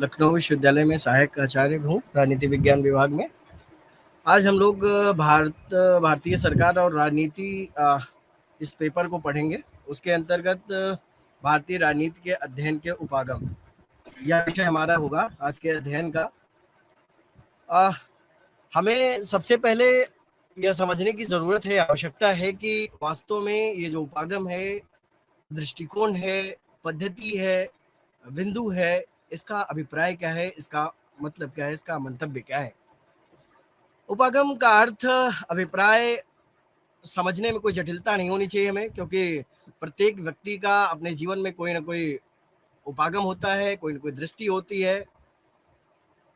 लखनऊ विश्वविद्यालय में सहायक आचार्य हूँ, राजनीति विज्ञान विभाग में। आज हम लोग भारतीय सरकार और राजनीति इस पेपर को पढ़ेंगे। उसके अंतर्गत भारतीय राजनीति के अध्ययन के उपागम, यह विषय हमारा होगा आज के अध्ययन का। हमें सबसे पहले यह समझने की ज़रूरत है, आवश्यकता है कि वास्तव में ये जो उपागम है, दृष्टिकोण है, पद्धति है, बिंदु है, इसका अभिप्राय क्या है, इसका मतलब क्या है, इसका मंतव्य क्या है। उपागम का अर्थ, अभिप्राय समझने में कोई जटिलता नहीं होनी चाहिए हमें, क्योंकि प्रत्येक व्यक्ति का अपने जीवन में कोई ना कोई उपागम होता है, कोई ना कोई दृष्टि होती है।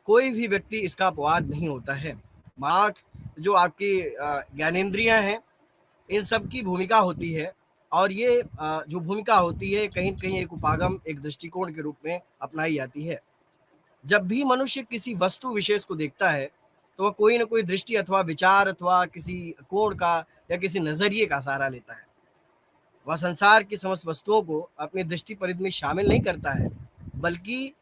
कोई भी व्यक्ति इसका अपवाद नहीं होता है। मार्क जो आपकी ज्ञानेंद्रियां हैं, इन सब की भूमिका होती है, और ये जो भूमिका होती है कहीं कहीं एक उपागम, एक दृष्टिकोण के रूप में अपनाई जाती है। जब भी मनुष्य किसी वस्तु विशेष को देखता है तो वह कोई ना कोई दृष्टि अथवा विचार अथवा किसी कोण का या किसी नजरिए का सहारा लेता है। वह संसार की समस्त वस्तुओं को अपनी दृष्टि परिधि में शामिल नहीं करता है, बल्कि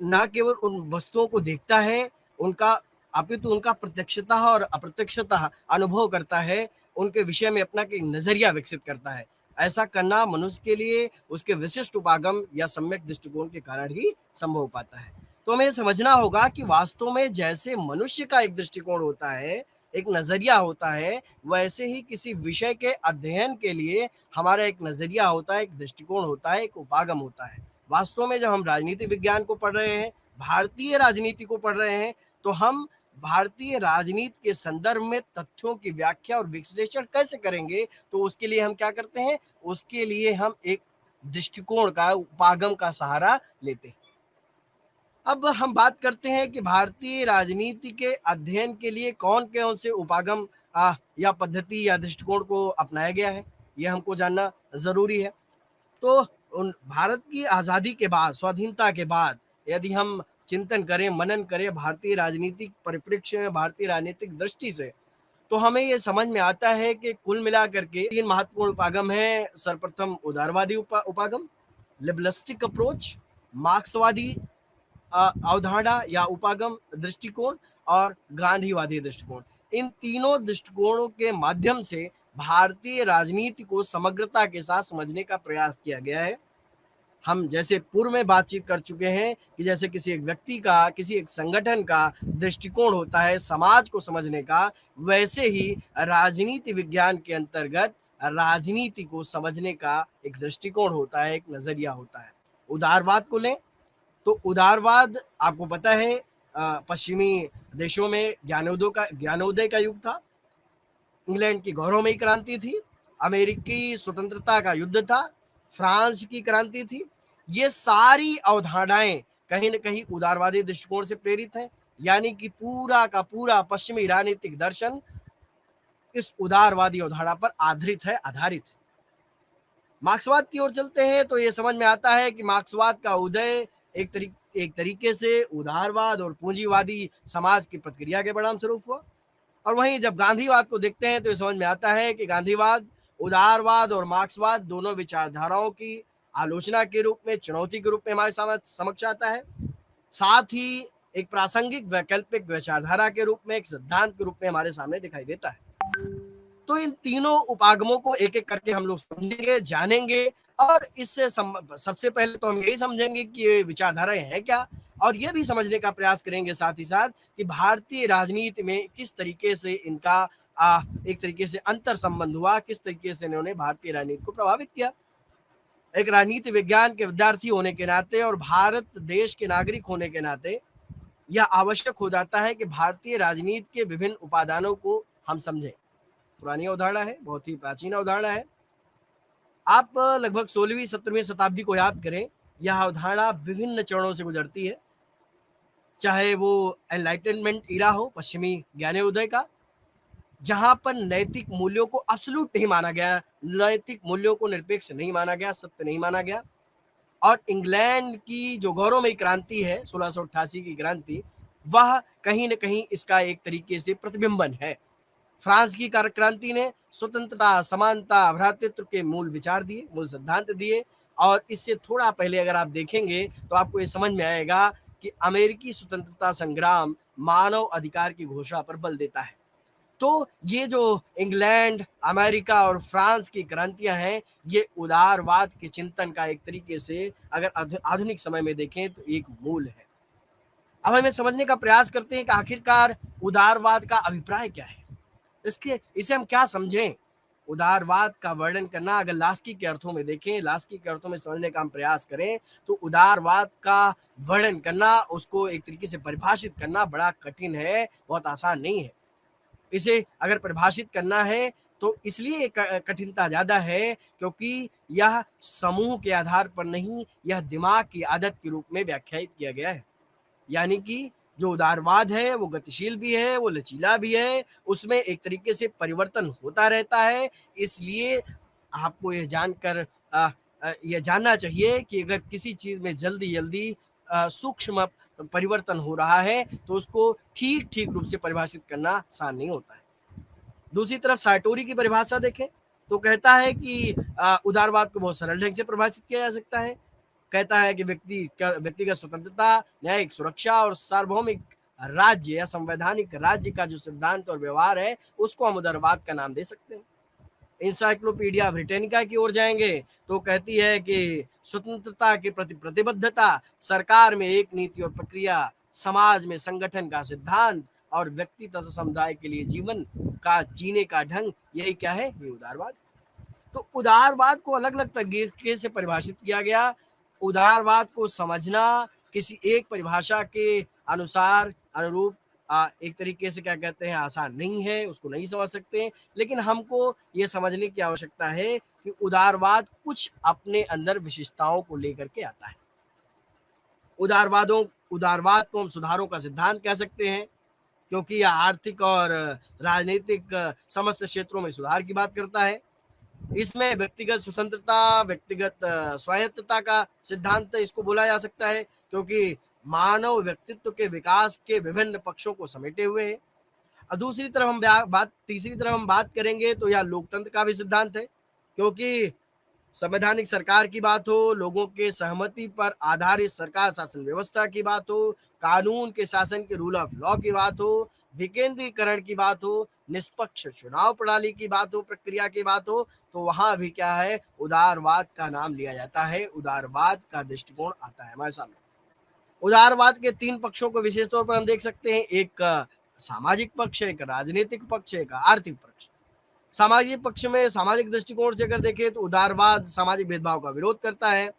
न केवल उन वस्तुओं को देखता है, उनका अपितु उनका प्रत्यक्षतः और अप्रत्यक्षतः अनुभव करता है, उनके विषय में अपना एक नजरिया विकसित करता है। ऐसा करना मनुष्य के लिए उसके विशिष्ट उपागम या सम्यक दृष्टिकोण के कारण ही संभव हो पाता है। तो हमें समझना होगा कि वास्तव में जैसे मनुष्य का एक दृष्टिकोण होता है, एक नजरिया होता है, वैसे ही किसी विषय के अध्ययन के लिए हमारा एक नजरिया होता है, एक दृष्टिकोण होता है, एक उपागम होता है। वास्तव में जब हम राजनीति विज्ञान को पढ़ रहे हैं, भारतीय राजनीति को पढ़ रहे हैं, तो हम भारतीय राजनीति के संदर्भ में तथ्यों की व्याख्या और विश्लेषण कैसे करेंगे, तो उसके लिए हम क्या करते हैं, उसके लिए हम एक दृष्टिकोण का, उपागम का सहारा लेते हैं। अब हम बात करते हैं कि भारतीय राजनीति के अध्ययन के लिए कौन कौन से उपागम या पद्धति या दृष्टिकोण को अपनाया गया है, यह हमको जानना जरूरी है। तो उन भारत की आज़ादी के बाद, स्वाधीनता के बाद यदि हम चिंतन करें, मनन करें भारतीय राजनीतिक परिप्रेक्ष्य में, भारतीय राजनीतिक दृष्टि से, तो हमें ये समझ में आता है कि कुल मिलाकर के 3 महत्वपूर्ण उपागम हैं। सर्वप्रथम उदारवादी उपागम, लिबरलिस्टिक अप्रोच, मार्क्सवादी अवधारणा या उपागम दृष्टिकोण, और गांधीवादी दृष्टिकोण। इन तीनों दृष्टिकोणों के माध्यम से भारतीय राजनीति को समग्रता के साथ समझने का प्रयास किया गया है। हम जैसे पूर्व में बातचीत कर चुके हैं कि जैसे किसी एक व्यक्ति का, किसी एक संगठन का दृष्टिकोण होता है समाज को समझने का, वैसे ही राजनीति विज्ञान के अंतर्गत राजनीति को समझने का एक दृष्टिकोण होता है, एक नजरिया होता है। उदारवाद को लें तो उदारवाद आपको पता है, पश्चिमी देशों में ज्ञानोदय का युग था। इंग्लैंड की गौरवमयी क्रांति थी, अमेरिकी स्वतंत्रता का युद्ध था, फ्रांस की क्रांति थी। ये सारी अवधारणाएं कहीं न कहीं उदारवादी दृष्टिकोण से प्रेरित हैं, यानी कि पूरा का पूरा पश्चिमी राजनीतिक दर्शन इस उदारवादी अवधारणा पर आधारित है। मार्क्सवाद की ओर चलते हैं तो ये समझ में आता है कि मार्क्सवाद का उदय एक तरीके से उदारवाद और पूंजीवादी समाज की प्रतिक्रिया के परिणाम स्वरूप हुआ। और वहीं जब गांधीवाद को देखते हैं तो ये समझ में आता है कि गांधीवाद उदारवाद और मार्क्सवाद दोनों विचारधाराओं की आलोचना के रूप में, चुनौती के रूप में हमारे समक्ष आता है। साथ ही एक प्रासंगिक वैकल्पिक विचारधारा के रूप में, एक सिद्धांत के रूप में हमारे सामने दिखाई देता है। तो इन तीनों उपागमों को एक एक करके हम लोग समझेंगे, जानेंगे, और इससे सबसे पहले तो हम यही समझेंगे कि ये विचारधाराएं हैं क्या, और ये भी समझने का प्रयास करेंगे साथ ही साथ कि भारतीय राजनीति में किस तरीके से इनका एक तरीके से अंतर संबंध हुआ, किस तरीके से इन्होंने भारतीय राजनीति को प्रभावित किया। एक राजनीति विज्ञान के विद्यार्थी होने के नाते और भारत देश के नागरिक होने के नाते यह आवश्यक हो जाता है कि भारतीय राजनीति के विभिन्न उपादानों को हम समझें। पुरानी अवधारणा है, बहुत ही प्राचीन अवधारणा है। आप लगभग 16वीं-17वीं शताब्दी को याद करें, यह अवधारणा विभिन्न चरणों से गुजरती है, चाहे वो एनलाइटनमेंट इरा हो, पश्चिमी ज्ञानोदय का, जहां पर नैतिक मूल्यों को अब्सोल्यूट नहीं माना गया, नैतिक मूल्यों को निरपेक्ष नहीं माना गया, सत्य नहीं माना गया। और इंग्लैंड की जो गौरवमयी क्रांति है, 1688 की क्रांति, वह कहीं न कहीं इसका एक तरीके से प्रतिबिंबन है। फ्रांस की क्रांति ने स्वतंत्रता, समानता, भ्रातृत्व के मूल विचार दिए, मूल सिद्धांत दिए, और इससे थोड़ा पहले अगर आप देखेंगे तो आपको ये समझ में आएगा कि अमेरिकी स्वतंत्रता संग्राम मानव अधिकार की घोषणा पर बल देता है। तो ये जो इंग्लैंड, अमेरिका और फ्रांस की क्रांतियां हैं, ये उदारवाद के चिंतन का एक तरीके से अगर आधुनिक समय में देखें तो एक मूल है। अब हमें समझने का प्रयास करते हैं कि आखिरकार उदारवाद का अभिप्राय क्या है, इसके इसे हम क्या समझें। उदारवाद का वर्णन करना अगर लास्की के अर्थों में देखें, लास्की के अर्थों में समझने का हम प्रयास करें, तो उदारवाद का वर्णन करना, उसको एक तरीके से परिभाषित करना बड़ा कठिन है, बहुत आसान नहीं है। इसे अगर परिभाषित करना है तो इसलिए कठिनता ज़्यादा है क्योंकि यह समूह के आधार पर नहीं, यह दिमाग की आदत के रूप में व्याख्यायित किया गया है। यानी कि जो उदारवाद है वो गतिशील भी है, वो लचीला भी है, उसमें एक तरीके से परिवर्तन होता रहता है। इसलिए आपको ये जानकर ये जानना चाहिए कि अगर किसी चीज़ में जल्दी-जल्दी सूक्ष्म परिवर्तन हो रहा है तो उसको ठीक-ठीक रूप से परिभाषित करना आसान नहीं होता है। दूसरी तरफ सार्टोरी की परिभाषा देखें तो कहता है कि उदारवाद को बहुत सरल ढंग से परिभाषित किया जा सकता है। कहता है कि व्यक्तिगत स्वतंत्रता, न्यायिक सुरक्षा और सार्वभौमिक राज्य या संवैधानिक राज्य का जो सिद्धांत और व्यवहार है, उसको हम उदारवाद का नाम दे सकते हैं। इंसाइक्लोपीडिया ब्रिटानिका की ओर जाएंगे तो कहती है कि स्वतंत्रता के प्रति प्रतिबद्धता, सरकार में एक नीति और प्रक्रिया, समाज में संगठन का सिद्धांत और व्यक्ति तथा समुदाय के लिए जीवन का जीने का ढंग, यही क्या है, ये उदारवाद। तो उदारवाद को अलग अलग तरीके से परिभाषित किया गया। उदारवाद को समझना किसी एक परिभाषा के अनुसार अनुरूप एक तरीके से क्या कहते हैं आसान नहीं है, उसको नहीं समझ सकते। लेकिन हमको ये समझने की आवश्यकता है कि उदारवाद कुछ अपने अंदर विशेषताओं को लेकर के आता है। उदारवाद को हम सुधारों का सिद्धांत कह सकते हैं क्योंकि यह आर्थिक और राजनीतिक समस्त क्षेत्रों में सुधार की बात करता है। इसमें व्यक्तिगत स्वतंत्रता, व्यक्तिगत स्वायत्तता का सिद्धांत इसको बोला जा सकता है क्योंकि मानव व्यक्तित्व के विकास के विभिन्न पक्षों को समेटे हुए है। और तीसरी तरफ हम बात करेंगे तो यह लोकतंत्र का भी सिद्धांत है क्योंकि संवैधानिक सरकार की बात हो, लोगों के सहमति पर आधारित सरकार शासन व्यवस्था की बात हो, कानून के शासन के रूल ऑफ लॉ की बात हो, विकेंद्रीकरण की बात हो, निष्पक्ष चुनाव प्रणाली की बात हो, प्रक्रिया की बात हो, तो वहां भी क्या है, उदारवाद का नाम लिया जाता है, उदारवाद का दृष्टिकोण आता है हमारे सामने। उदारवाद के तीन पक्षों को विशेष तौर पर हम देख सकते हैं, एक सामाजिक पक्ष, एक राजनीतिक पक्ष, एक आर्थिक पक्ष। सामाजिक पक्ष में सामाजिक दृष्टिकोण से अगर देखें तो उदारवाद सामाजिक भेदभाव का विरोध करता है।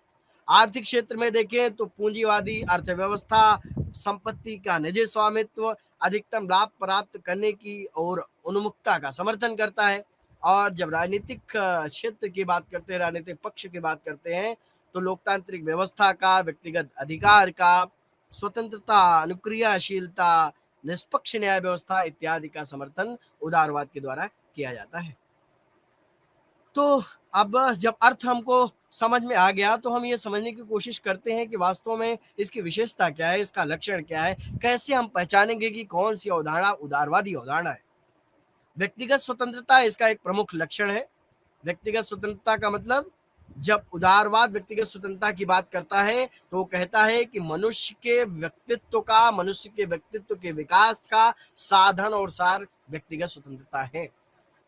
आर्थिक क्षेत्र में देखें तो पूंजीवादी अर्थव्यवस्था, संपत्ति का निजी स्वामित्व, अधिकतम लाभ प्राप्त करने की और उन्मुखता का समर्थन करता है। और जब राजनीतिक क्षेत्र की बात करते हैं, राजनीतिक पक्ष की बात करते हैं, तो लोकतांत्रिक व्यवस्था का, व्यक्तिगत अधिकार का, स्वतंत्रता, अनुक्रियाशीलता, निष्पक्ष न्याय व्यवस्था इत्यादि का समर्थन उदारवाद के द्वारा किया जाता है। तो अब जब अर्थ हमको समझ में आ गया तो हम ये समझने की कोशिश करते हैं कि वास्तव में इसकी विशेषता क्या है, इसका लक्षण क्या है, कैसे हम पहचानेंगे कि कौन सी अवधारणा उदारवादी अवधारणा है। व्यक्तिगत स्वतंत्रता इसका एक प्रमुख लक्षण है। व्यक्तिगत स्वतंत्रता का मतलब, जब उदारवाद व्यक्तिगत स्वतंत्रता की बात करता है तो वो कहता है कि मनुष्य के व्यक्तित्व के विकास का साधन और सार व्यक्तिगत स्वतंत्रता है।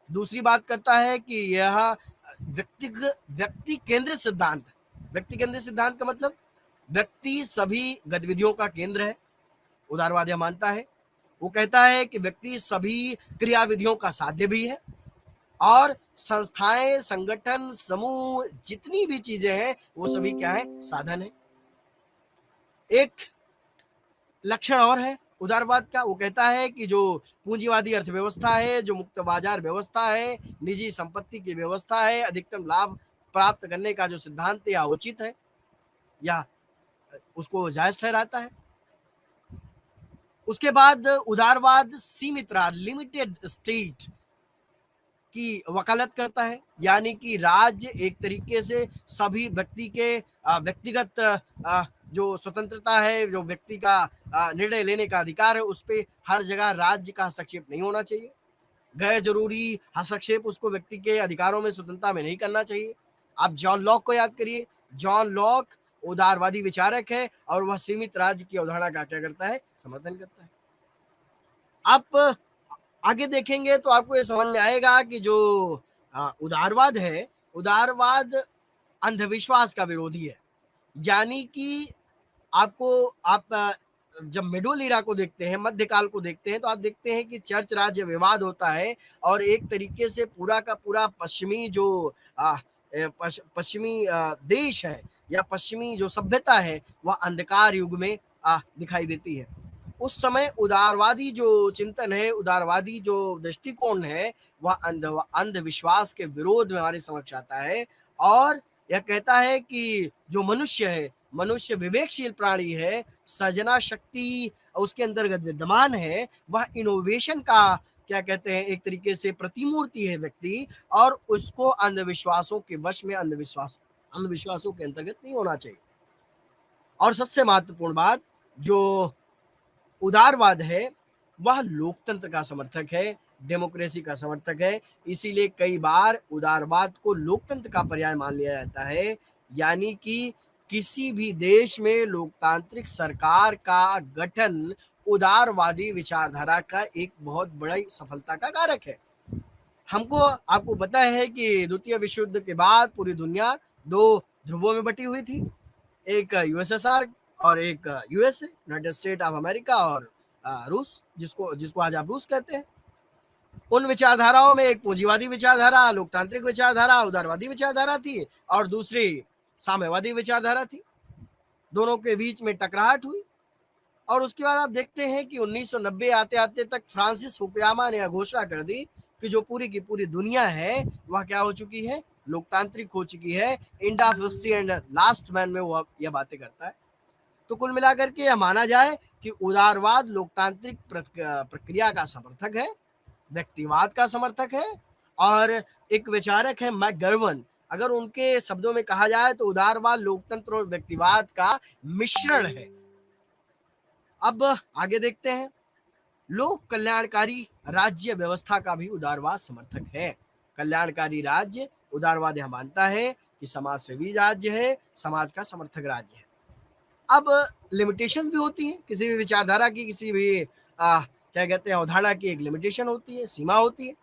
दूसरी बात करता है कि यह व्यक्ति केंद्रित सिद्धांत है। व्यक्ति केंद्रित सिद्धांत का मतलब, व्यक्ति सभी गतिविधियों का केंद्र है, उदारवाद यह मानता है। वो कहता है कि व्यक्ति सभी क्रियाविधियों का साध्य भी है और संस्थाएं, संगठन, समूह, जितनी भी चीजें हैं वो सभी क्या है, साधन है। एक लक्षण और है उदारवाद का, वो कहता है कि जो पूंजीवादी अर्थव्यवस्था है, जो मुक्त बाजार व्यवस्था है, निजी संपत्ति की व्यवस्था है, अधिकतम लाभ प्राप्त करने का जो सिद्धांत है, या उचित है या उसको जायज ठहराता है। उसके बाद उदारवाद सीमित राज्य, लिमिटेड स्टेट की वकालत करता है, यानी कि राज्य एक तरीके से सभी व्यक्ति के व्यक्तिगत जो स्वतंत्रता है, जो व्यक्ति का निर्णय लेने का अधिकार है, उस पर हर जगह राज्य का हस्तक्षेप नहीं होना चाहिए। गैर जरूरी हस्तक्षेप उसको व्यक्ति के अधिकारों में, स्वतंत्रता में नहीं करना चाहिए। आप जॉन लॉक को याद करिए। जॉन लॉक उदारवादी विचारक है और वह सीमित राज्य की अवधारणा का क्या करता है, समर्थन करता है। आप आगे देखेंगे तो आपको ये समझ में आएगा कि जो उदारवाद है, उदारवाद अंधविश्वास का विरोधी है। यानी कि आपको आप जब मिडल ईरा को देखते हैं, मध्यकाल को देखते हैं, तो आप देखते हैं कि चर्च राज्य विवाद होता है और एक तरीके से पूरा का पूरा पश्चिमी जो पश्चिमी देश है या पश्चिमी जो सभ्यता है वह अंधकार युग में दिखाई देती है। उस समय उदारवादी जो चिंतन है, उदारवादी जो दृष्टिकोण है, वह अंधविश्वास के विरोध में हमारे समक्ष आता है और यह कहता है कि जो मनुष्य है, मनुष्य विवेकशील प्राणी है, सृजना शक्ति उसके अंतर्गत विद्यमान है, वह इनोवेशन का क्या कहते हैं, एक तरीके से प्रतिमूर्ति है व्यक्ति, और उसको अंधविश्वासों के वश में, अंधविश्वासों के अंतर्गत नहीं होना चाहिए। और सबसे महत्वपूर्ण बात, जो उदारवाद है वह लोकतंत्र का समर्थक है, डेमोक्रेसी का समर्थक है। इसीलिए कई बार उदारवाद को लोकतंत्र का पर्याय मान लिया जाता है। यानी कि किसी भी देश में लोकतांत्रिक सरकार का गठन उदारवादी विचारधारा का एक बहुत बड़ी सफलता का कारक है। आपको पता है कि द्वितीय विश्व युद्ध के बाद पूरी दुनिया दो ध्रुवों में बटी हुई थी, एक यूएसएसआर और एक USA, United state of America, और रूस, जिसको आज आप रूस कहते हैं। उन विचारधाराओं में एक पूंजीवादी विचारधारा, लोकतांत्रिक विचारधारा, उदारवादी विचारधारा थी, और दूसरी साम्यवादी विचारधारा थी। दोनों के बीच में टकराहट हुई और उसके बाद आप देखते हैं कि 1990 आते आते तक फ्रांसिस फुकुयामा ने घोषणा कर दी कि जो पूरी की पूरी दुनिया है वह क्या हो चुकी है, लोकतांत्रिक हो चुकी है। End of history and last man में वो यह बातें करता है। तो कुल मिलाकर के यह माना जाए कि उदारवाद लोकतांत्रिक प्रक्रिया का समर्थक है, व्यक्तिवाद का समर्थक है, और एक विचारक है मैकगर्वन। अगर उनके शब्दों में कहा जाए तो उदारवाद लोकतंत्र और व्यक्तिवाद का मिश्रण है। अब आगे देखते हैं, लोक कल्याणकारी राज्य व्यवस्था का भी उदारवाद समर्थक है। कल्याणकारी राज्य, उदारवाद यह मानता है कि समाज सेवी राज्य है, समाज का समर्थक राज्य है। अब लिमिटेशन भी होती है किसी भी विचारधारा की, किसी भी क्या कहते हैं, अवधारणा की एक लिमिटेशन होती है, सीमा होती है।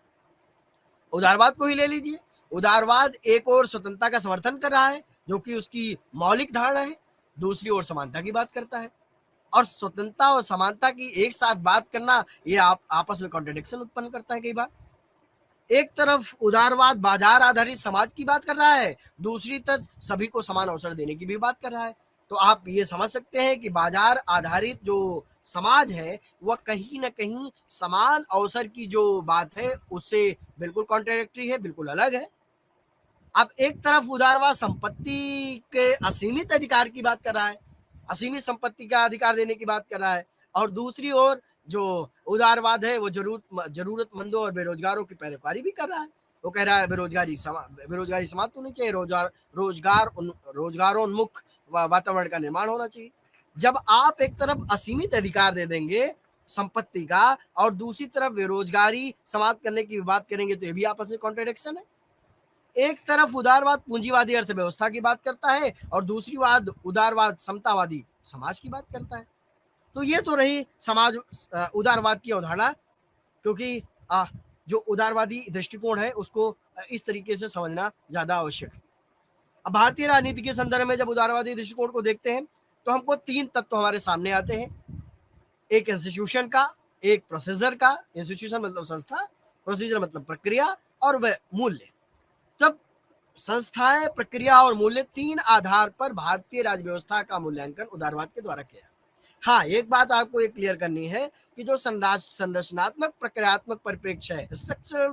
उदारवाद को ही ले लीजिए। उदारवाद एक और स्वतंत्रता का समर्थन कर रहा है जो कि उसकी मौलिक धारणा है, दूसरी ओर समानता की बात करता है। और स्वतंत्रता और समानता की एक साथ बात करना ये आपस में कॉन्ट्रडिक्शन उत्पन्न करता है कई बार। एक तरफ उदारवाद बाजार आधारित समाज की बात कर रहा है, दूसरी तरफ सभी को समान अवसर देने की भी बात कर रहा है। तो आप ये समझ सकते हैं कि बाजार आधारित जो समाज है वह कहीं ना कहीं समान अवसर की जो बात है उससे बिल्कुल कॉन्ट्राडिक्टरी है, बिल्कुल अलग है। अब एक तरफ उदारवाद संपत्ति के असीमित अधिकार की बात कर रहा है, असीमित संपत्ति का अधिकार देने की बात कर रहा है, और दूसरी ओर जो उदारवाद है वो जरूरतमंदों और बेरोजगारों की पैरवी भी कर रहा है। वो कह रहा है बेरोजगारी समाप्त होनी चाहिए, रोजगारोन्मुख वातावरण का निर्माण होना चाहिए। जब आप एक तरफ असीमित अधिकार दे देंगे संपत्ति का और दूसरी तरफ बेरोजगारी समाप्त करने की बात करेंगे तो ये भी आपस में कॉन्ट्रडिक्शन है। एक तरफ उदारवाद पूंजीवादी अर्थव्यवस्था की बात करता है और दूसरी उदारवाद समतावादी समाज की बात करता है। तो ये तो रही समाज उदारवाद की अवधारणा, क्योंकि जो उदारवादी दृष्टिकोण है उसको इस तरीके से समझना ज्यादा आवश्यक है। अब भारतीय राजनीति के संदर्भ में जब उदारवादी दृष्टिकोण को देखते हैं तो हमको तीन तत्व हमारे सामने आते हैं, एक इंस्टीट्यूशन का, एक प्रोसीजर का, इंस्टीट्यूशन मतलब संस्था, प्रोसीजर मतलब प्रक्रिया, और वह मूल्य। जब संस्थाएं, प्रक्रिया और मूल्य, तीन आधार पर भारतीय राज्य व्यवस्था का मूल्यांकन उदारवाद के द्वारा किया। हाँ, एक बात आपको एक क्लियर करनी है कि जो संरचनात्मक प्रक्रियात्मक परिप्रेक्ष्य है, स्ट्रक्चरल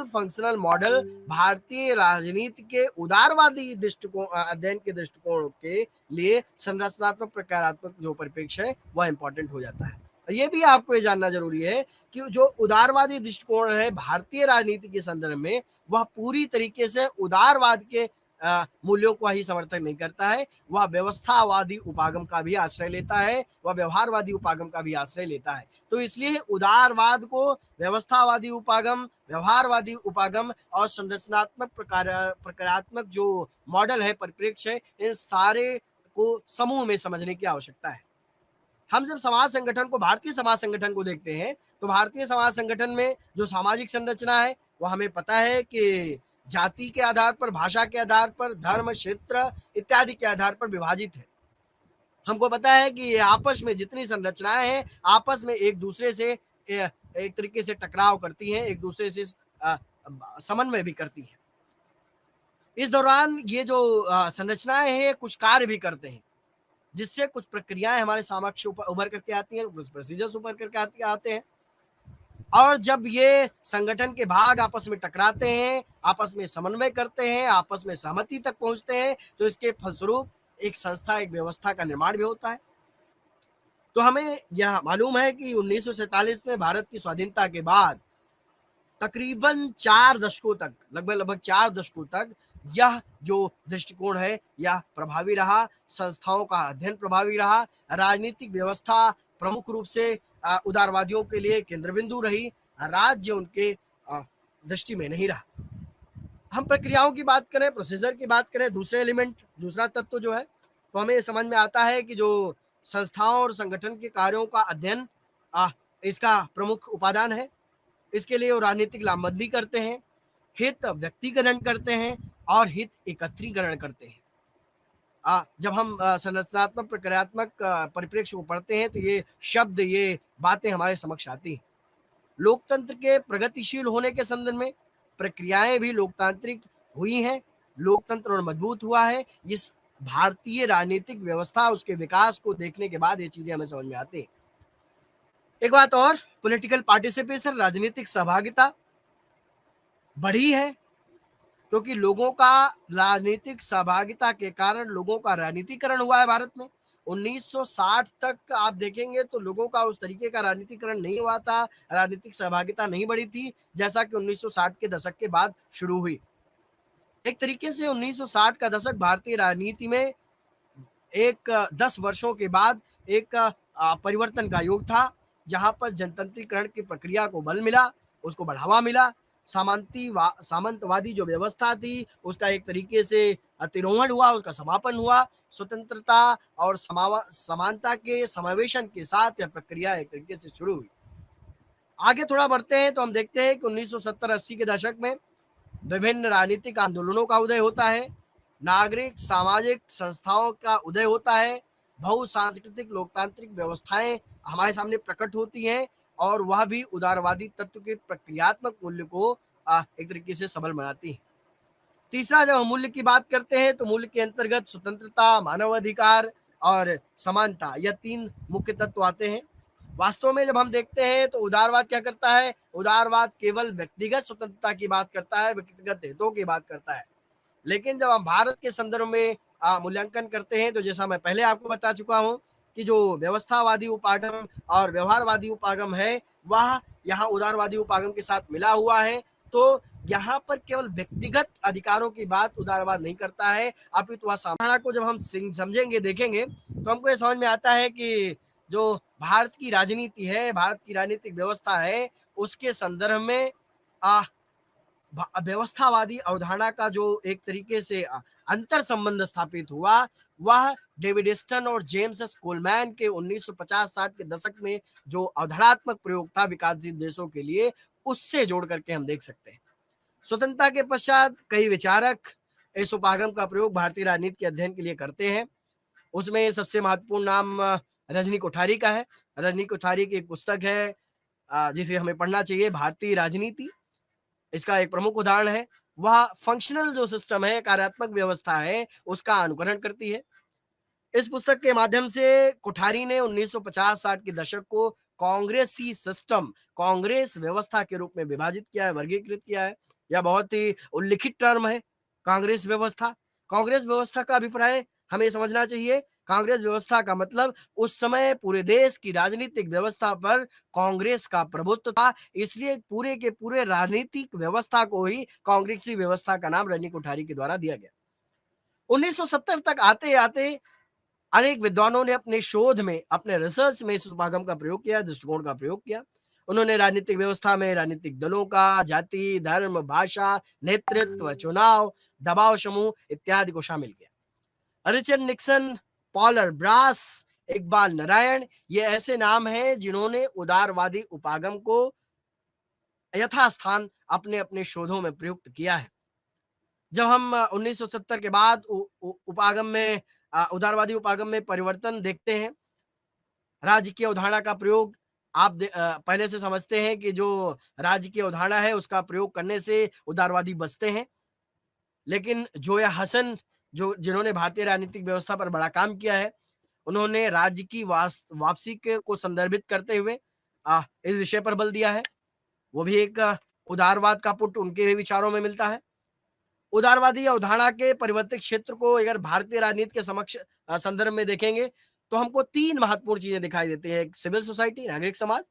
फंक्शनल मॉडल भारतीय राजनीति के उदारवादी दृष्टिकोण अध्ययन के दृष्टिकोण के लिए संरचनात्मक प्रक्रियात्मक जो परिप्रेक्ष्य है वह इंपॉर्टेंट हो जाता है। ये भी आपको ये जानना जरूरी है कि जो उदारवादी दृष्टिकोण है भारतीय राजनीति के संदर्भ में वह पूरी तरीके से उदारवाद के मूल्यों का ही समर्थन नहीं करता है, वह व्यवस्थावादी उपागम का भी आश्रय लेता है, वह व्यवहारवादी उपागम का भी आश्रय लेता है। तो इसलिए उदारवाद को व्यवस्थावादी उपागम, व्यवहारवादी उपागम और संरचनात्मक प्रकारात्मक जो मॉडल है, परिप्रेक्ष्य है, इन सारे को समूह में समझने की आवश्यकता है। हम जब समाज संगठन को, भारतीय समाज संगठन को देखते हैं, तो भारतीय समाज संगठन में जो सामाजिक संरचना है वो हमें पता है कि जाति के आधार पर, भाषा के आधार पर, धर्म, क्षेत्र इत्यादि के आधार पर विभाजित है। हमको पता है कि ये आपस में जितनी संरचनाएं हैं, आपस में एक दूसरे से एक तरीके से टकराव करती हैं, एक दूसरे से समन्वय भी करती हैं। इस दौरान ये जो संरचनाएं हैं कुछ कार्य भी करते हैं, जिससे कुछ प्रक्रियाएं हमारे समक्ष उभर करके आती हैं, कुछ प्रोसीजर्स उभर करके आते हैं। और जब ये संगठन के भाग आपस में टकराते हैं, आपस में समन्वय करते हैं, आपस में सहमति तक पहुंचते हैं, तो इसके फलस्वरूप एक संस्था, एक व्यवस्था का निर्माण भी होता है। तो हमें यह मालूम है कि 1947 में भारत की स्वाधीनता के बाद तकरीबन 4 दशकों तक, लगभग 4 दशकों तक यह जो दृष्टिकोण है यह प्रभावी रहा, संस्थाओं का अध्ययन प्रभावी रहा, राजनीतिक व्यवस्था प्रमुख रूप से उदारवादियों के लिए केंद्र बिंदु रही, राज्य उनके दृष्टि में नहीं रहा। हम प्रक्रियाओं की बात करें, प्रोसीजर की बात करें, दूसरे एलिमेंट, दूसरा तत्व जो है, तो हमें समझ में आता है कि जो संस्थाओं और संगठन के कार्यों का अध्ययन इसका प्रमुख उपादान है। इसके लिए वो राजनीतिक लामबंदी करते हैं, हित व्यक्तिकरण करते हैं और हित एकत्रीकरण करते हैं। जब हम संरचनात्मक प्रक्रियात्मक परिप्रेक्ष्य को पढ़ते हैं तो ये शब्द, ये बातें हमारे समक्ष आती हैं। लोकतंत्र के प्रगतिशील होने के संदर्भ में प्रक्रियाएं भी लोकतांत्रिक हुई हैं, लोकतंत्र और मजबूत हुआ है। इस भारतीय राजनीतिक व्यवस्था, उसके विकास को देखने के बाद ये चीजें हमें समझ में आती हैं। एक बात और, पॉलिटिकल पार्टिसिपेशन, राजनीतिक सहभागिता बढ़ी है, क्योंकि लोगों का राजनीतिक सहभागिता के कारण लोगों का राजनीतिकरण हुआ है भारत में। 1960 तक आप देखेंगे तो लोगों का उस तरीके का राजनीतिकरण नहीं हुआ था, राजनीतिक सहभागिता नहीं बढ़ी थी, जैसा कि 1960 के दशक के बाद शुरू हुई। एक तरीके से 1960 का दशक भारतीय राजनीति में एक 10 वर्षों के बाद एक परिवर्तन का युग था, जहां पर जनतंत्रीकरण की प्रक्रिया को बल मिला, उसको बढ़ावा मिला। सामंतवादी जो व्यवस्था थी उसका एक तरीके से तिरोहण हुआ, उसका समापन हुआ। स्वतंत्रता और समानता के समावेशन के साथ यह प्रक्रिया एक तरीके से शुरू हुई। आगे थोड़ा बढ़ते हैं तो हम देखते हैं कि 1970-80 के दशक में विभिन्न राजनीतिक आंदोलनों का उदय होता है, नागरिक सामाजिक संस्थाओं का उदय होता है, बहुसांस्कृतिक लोकतांत्रिक व्यवस्थाएं हमारे सामने प्रकट होती हैं और वह भी उदारवादी तत्व के प्रक्रियात्मक मूल्य को एक तरीके से सबल बनाती है। तीसरा, जब हम मूल्य की बात करते हैं तो मूल्य के अंतर्गत स्वतंत्रता, मानवाधिकार और समानता, यह 3 मुख्य तत्व आते हैं। वास्तव में जब हम देखते हैं तो उदारवाद क्या करता है, उदारवाद केवल व्यक्तिगत स्वतंत्रता की बात करता है, व्यक्तिगत हितों की बात करता है। लेकिन जब हम भारत के संदर्भ में मूल्यांकन करते हैं तो जैसा मैं पहले आपको बता चुका हूं कि जो व्यवस्थावादी उपागम और व्यवहारवादी उपागम है वह यहाँ उदारवादी उपागम के साथ मिला हुआ है। तो यहाँ पर केवल व्यक्तिगत अधिकारों की बात उदारवाद नहीं करता है, अपितु वह समाज को जब हम समझेंगे, देखेंगे, तो हमको ये समझ में आता है कि जो भारत की राजनीति है, भारत की राजनीतिक व्यवस्था है, उसके संदर्भ में व्यवस्थावादी अवधारणा का जो एक तरीके से अंतर संबंध स्थापित हुआ, वह डेविड स्टन और जेम्स कोलमैन के 1950-60 के दशक में जो अवधारणात्मक प्रयोग था विकासशील देशों के लिए, उससे जोड़ करके हम देख सकते हैं। स्वतंत्रता के पश्चात कई विचारक इस उपागम का प्रयोग भारतीय राजनीति के अध्ययन के लिए करते हैं। उसमें सबसे महत्वपूर्ण नाम रजनी कोठारी का है। रजनी कोठारी की एक पुस्तक है जिसे हमें पढ़ना चाहिए, भारतीय राजनीति। इसका एक प्रमुख उदाहरण है, वह फंक्शनल जो सिस्टम है, कार्यात्मक व्यवस्था है, उसका अनुकरण करती है। इस पुस्तक के माध्यम से कोठारी ने 1950-60 के दशक को कांग्रेसी सिस्टम, कांग्रेस व्यवस्था के रूप में विभाजित किया है, वर्गीकृत किया है। यह बहुत ही उल्लिखित टर्म है, कांग्रेस व्यवस्था। कांग्रेस व्यवस्था का अभिप्राय हमें समझना चाहिए। कांग्रेस व्यवस्था का मतलब उस समय पूरे देश की राजनीतिक व्यवस्था पर कांग्रेस का प्रभुत्व था, इसलिए पूरे के पूरे राजनीतिक व्यवस्था को ही कांग्रेसी व्यवस्था का नाम रजनी कोठारी के द्वारा दिया गया। 1970 तक आते-आते अनेक विद्वानों ने अपने शोध में, अपने रिसर्च में इस उपागम का प्रयोग किया, दृष्टिकोण का प्रयोग किया। उन्होंने राजनीतिक व्यवस्था में राजनीतिक दलों का जाति, धर्म, भाषा, नेतृत्व, चुनाव, दबाव समूह इत्यादि को शामिल किया। Richard Nixon, Paul R Brass, Iqbal Narain ये ऐसे नाम हैं जिन्होंने उदारवादी उपागम को यथास्थान अपने-अपने शोधों में प्रयुक्त किया है। जब हम 1970 के बाद उपागम में उदारवादी उपागम में परिवर्तन देखते हैं, राज्य की अवधारणा का प्रयोग पहले से समझते हैं कि जो राज्य की अवधारणा है उसका प्रयोग करने से उदारवादी बचते हैं। लेकिन जोया हसन जो जिन्होंने भारतीय राजनीतिक व्यवस्था पर बड़ा काम किया है, उन्होंने राज्य की वापसी के को संदर्भित करते हुए इस विषय पर बल दिया है। वो भी एक उदारवाद का पुट उनके भी विचारों में मिलता है। उदारवादी अवधारणा के परिवर्तित क्षेत्र को अगर भारतीय राजनीति के समक्ष संदर्भ में देखेंगे तो हमको 3 महत्वपूर्ण चीजें दिखाई देती है। एक सिविल सोसाइटी, नागरिक समाज,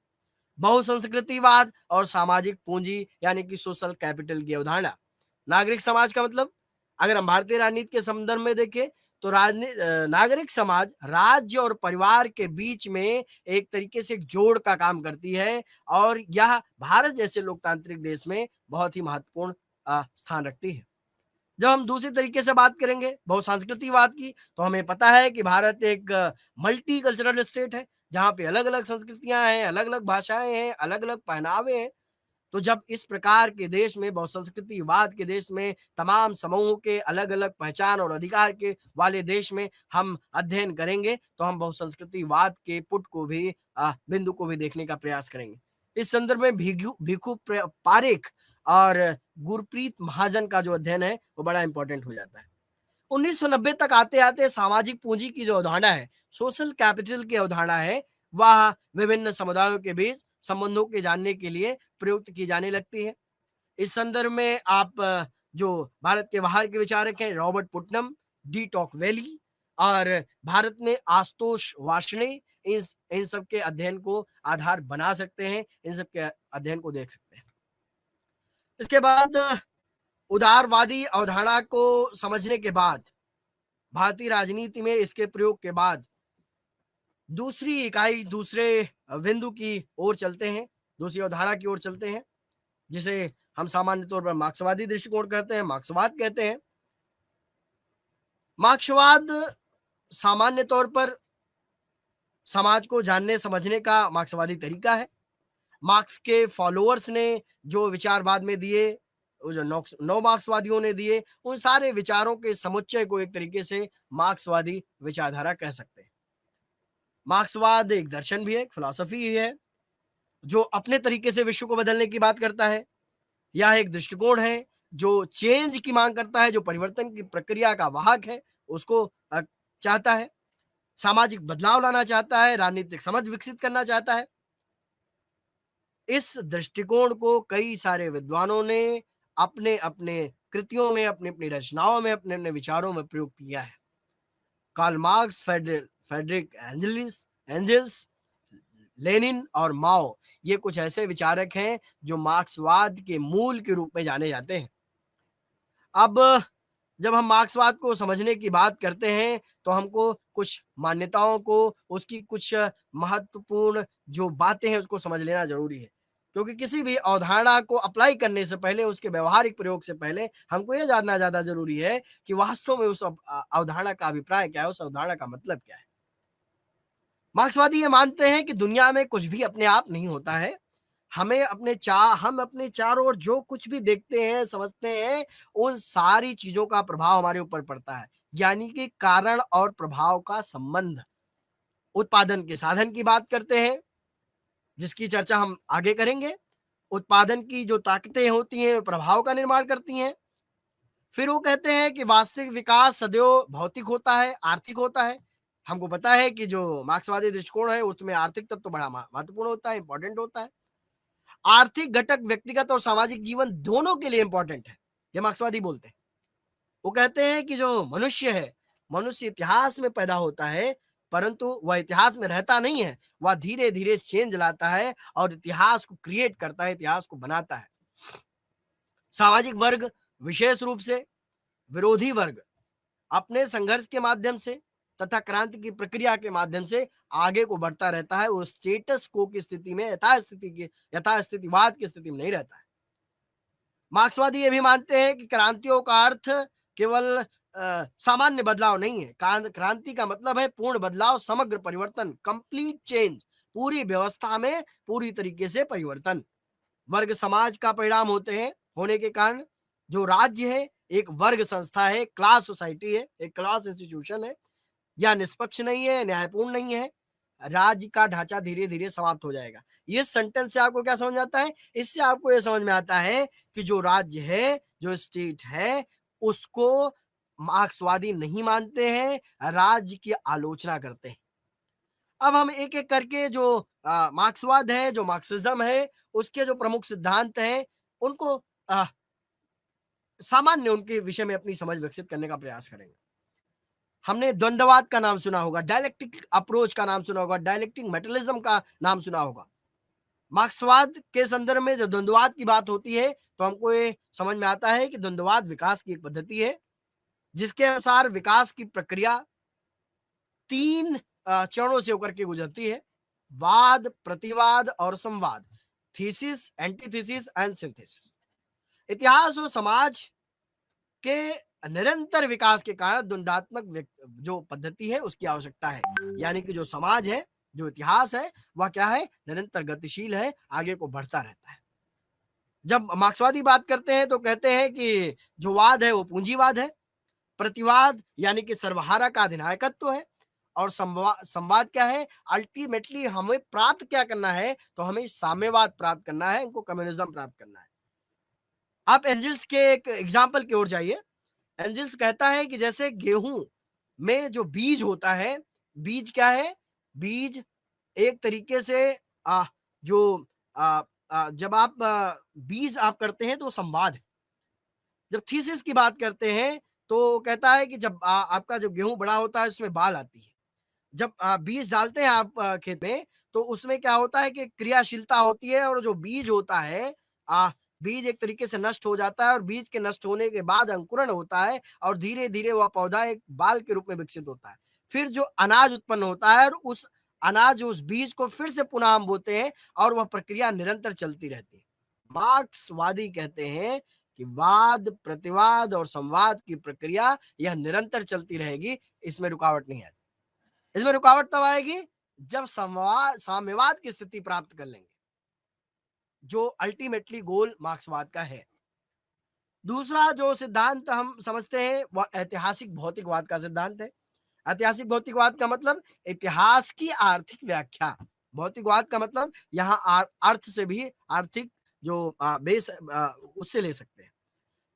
बहुसंस्कृतिवाद और सामाजिक पूंजी यानी कि सोशल कैपिटल की अवधारणा। नागरिक समाज का मतलब अगर हम भारतीय राजनीति के संदर्भ में देखें तो नागरिक समाज राज्य और परिवार के बीच में एक तरीके से एक जोड़ का काम करती है और यह भारत जैसे लोकतांत्रिक देश में बहुत ही महत्वपूर्ण स्थान रखती है। जब हम दूसरी तरीके से बात करेंगे बहुसांस्कृतिकवाद की तो हमें पता है कि भारत एक मल्टी कल्चरल स्टेट है जहाँ पे अलग-अलग संस्कृतियां हैं, अलग-अलग भाषाएं हैं, अलग-अलग पहनावे हैं। तो जब इस प्रकार के देश में बहुसंस्कृतिवाद के देश में तमाम समूहों के अलग-अलग पहचान और अधिकार के वाले देश में हम अध्ययन करेंगे तो हम बहुसंस्कृतिवाद के पुट को भी बिंदु को भी देखने का प्रयास करेंगे। इस संदर्भ में भिखु पारेख और गुरप्रीत महाजन का जो अध्ययन है वो बड़ा इंपॉर्टेंट हो जाता है। 1990 तक आते-आते सामाजिक पूंजी की जो अवधारणा है, सोशल कैपिटल की अवधारणा है, वह विभिन्न समुदायों के बीच संबंधों के जानने के लिए प्रयुक्त की जाने लगती है। इस संदर्भ में आप जो भारत के बाहर के विचारक हैं रॉबर्ट पुटनम, डी टॉकवेली और भारत में आशुतोष वार्ष्णेय इन सब के अध्ययन को आधार बना सकते हैं, इन सब के अध्ययन को देख सकते हैं। इसके बाद उदारवादी अवधारणा को समझने के बाद भारतीय राजनीति में इसके प्रयोग के बाद दूसरी इकाई दूसरे बिंदु की ओर चलते हैं, दूसरी अवधारणा की ओर चलते हैं जिसे हम सामान्य तौर पर मार्क्सवादी दृष्टिकोण कहते हैं, मार्क्सवाद कहते हैं। मार्क्सवाद सामान्य तौर पर समाज को जानने समझने का मार्क्सवादी तरीका है। मार्क्स के फॉलोअर्स ने जो विचारवाद में दिए, जो नौ मार्क्सवादियों ने दिए, उन सारे विचारों के समुच्चय को एक तरीके से मार्क्सवादी विचारधारा कह सकते हैं। मार्क्सवाद एक दर्शन भी है, एक फिलॉसफी ही है जो अपने तरीके से विश्व को बदलने की बात करता है। यह एक दृष्टिकोण है जो चेंज की मांग करता है, जो परिवर्तन की प्रक्रिया का वाहक है, उसको चाहता है, सामाजिक बदलाव लाना चाहता है, राजनीतिक समझ विकसित करना चाहता है। इस दृष्टिकोण को कई सारे विद्वानों ने अपने-अपने कृतियों में, अपनी-अपनी रचनाओं में, अपने-अपने विचारों में प्रयोग किया है। Karl Marx, Friedrich Engels, Lenin और माओ ये कुछ ऐसे विचारक हैं जो मार्क्सवाद के मूल के रूप में जाने जाते हैं। अब जब हम मार्क्सवाद को समझने की बात करते हैं तो हमको कुछ मान्यताओं को, उसकी कुछ महत्वपूर्ण जो बातें हैं उसको समझ लेना जरूरी है, क्योंकि किसी भी अवधारणा को अप्लाई करने से पहले, उसके व्यवहारिक प्रयोग से पहले हमको यह जानना ज्यादा जरूरी है कि वास्तव में उस अवधारणा का अभिप्राय क्या है, उस अवधारणा का मतलब क्या है। मार्क्सवादी ये मानते हैं कि दुनिया में कुछ भी अपने आप नहीं होता है। हम अपने चारों ओर जो कुछ भी देखते हैं, समझते हैं, उन सारी चीजों का प्रभाव हमारे ऊपर पड़ता है, यानी कि कारण और प्रभाव का संबंध। उत्पादन के साधन की बात करते हैं जिसकी चर्चा हम आगे करेंगे। उत्पादन की जो ताकतें होती हैं प्रभाव का निर्माण करती हैं। फिर वो कहते हैं कि वास्तविक विकास सदैव भौतिक होता है, आर्थिक होता है। हमको पता है कि जो मार्क्सवादी दृष्टिकोण है उसमें आर्थिक तत्व तो बड़ा महत्वपूर्ण होता है, इंपॉर्टेंट होता है। आर्थिक घटक व्यक्तिगत और सामाजिक जीवन दोनों के लिए इंपॉर्टेंट है, ये मार्क्सवादी बोलते हैं। वो कहते हैं कि जो मनुष्य है, मनुष्य इतिहास में पैदा होता है परंतु वह इतिहास में रहता नहीं है, वह धीरे धीरे चेंज लाता है और इतिहास को क्रिएट करता है, इतिहास को बनाता है। सामाजिक वर्ग, विशेष रूप से विरोधी वर्ग, अपने संघर्ष के माध्यम से तथा क्रांति की प्रक्रिया के माध्यम से आगे को बढ़ता रहता है, वो स्टेटस को की स्थिति में, यथास्थितिवाद की स्थिति में नहीं रहता है। मार्क्सवादी ये भी मानते हैं कि क्रांतियों का अर्थ केवल सामान्य बदलाव नहीं है। क्रांति का मतलब है पूर्ण बदलाव, समग्र परिवर्तन, कंप्लीट चेंज, पूरी व्यवस्था में पूरी तरीके से परिवर्तन। वर्ग समाज का परिणाम होते हैं, होने के कारण जो राज्य है एक वर्ग संस्था है, क्लास सोसाइटी है, एक क्लास इंस्टीट्यूशन है, या निष्पक्ष नहीं है, न्यायपूर्ण नहीं है, राज्य का ढांचा धीरे धीरे समाप्त हो जाएगा। ये सेंटेंस से आपको क्या समझ में आता है? इससे आपको यह समझ में आता है कि जो राज्य है, जो स्टेट है, उसको मार्क्सवादी नहीं मानते हैं, राज्य की आलोचना करते हैं। अब हम एक एक करके जो मार्क्सवाद है, जो मार्क्सिज्म है, उसके जो प्रमुख सिद्धांत हैं, उनको सामान्य उनके विषय में अपनी समझ विकसित करने का प्रयास करेंगे। हमने द्वंद्ववाद का नाम सुना होगा, डायलेक्टिक अप्रोच का नाम सुना होगा, डायलेक्टिक मेटलिज्म का नाम सुना होगा। मार्क्सवाद के संदर्भ में जब द्वंद्ववाद की बात होती है तो हमको ये समझ में आता है कि द्वंद्ववाद विकास की एक पद्धति है, जिसके अनुसार विकास की प्रक्रिया 3 चरणों से होकर के गुजरती है: वाद, प्रतिवाद और संवाद, थीसिस, एंटीथीसिस एंड सिंथेसिस। इतिहास और समाज के निरंतर विकास के कारण द्वंद्वात्मक जो पद्धति है उसकी आवश्यकता है। यानी कि जो समाज है, जो इतिहास है, वह क्या है? निरंतर गतिशील है, आगे को बढ़ता रहता है। जब मार्क्सवादी बात करते हैं तो कहते हैं कि जो वाद है वो पूंजीवाद है, प्रतिवाद यानी कि सर्वहारा का अधिनायकत्व है, और संवाद क्या है? अल्टीमेटली हमें प्राप्त क्या करना है? तो हमें साम्यवाद प्राप्त करना है, इनको कम्युनिज्म प्राप्त करना है। आप एंजल्स के एक एग्जाम्पल की ओर जाइए। एंजल्स कहता है कि जैसे गेहूं में जो बीज होता है, बीज क्या है? बीज एक तरीके से जो जब आप बीज आप करते हैं तो संवाद है। जब थीसिस की बात करते हैं तो कहता है कि जब आपका जब गेहूं बड़ा होता है उसमें बाल आती है। जब बीज डालते हैं आप खेत में, तो उसमें क्या होता है कि क्रियाशीलता होती है, और जो बीज होता है, बीज एक तरीके से नष्ट हो जाता है, और बीज के नष्ट होने के बाद अंकुरण होता है, और धीरे धीरे वह पौधा एक बाल के रूप में विकसित होता है। फिर जो अनाज उत्पन्न होता है, और उस बीज को फिर से पुनः हम बोते हैं, और वह प्रक्रिया निरंतर चलती रहती है। मार्क्सवादी कहते हैं कि वाद, प्रतिवाद और संवाद की प्रक्रिया यह निरंतर चलती रहेगी, इसमें रुकावट नहीं आती। इसमें रुकावट तब आएगी जब साम्यवाद की स्थिति प्राप्त कर लेंगे, जो अल्टीमेटली गोल मार्क्सवाद का है। दूसरा जो सिद्धांत हम समझते हैं वह ऐतिहासिक भौतिकवाद का सिद्धांत है। ऐतिहासिक भौतिकवाद का मतलब इतिहास की आर्थिक व्याख्या। भौतिकवाद का मतलब यहाँ अर्थ से भी आर्थिक जो बेस उससे ले सकते हैं।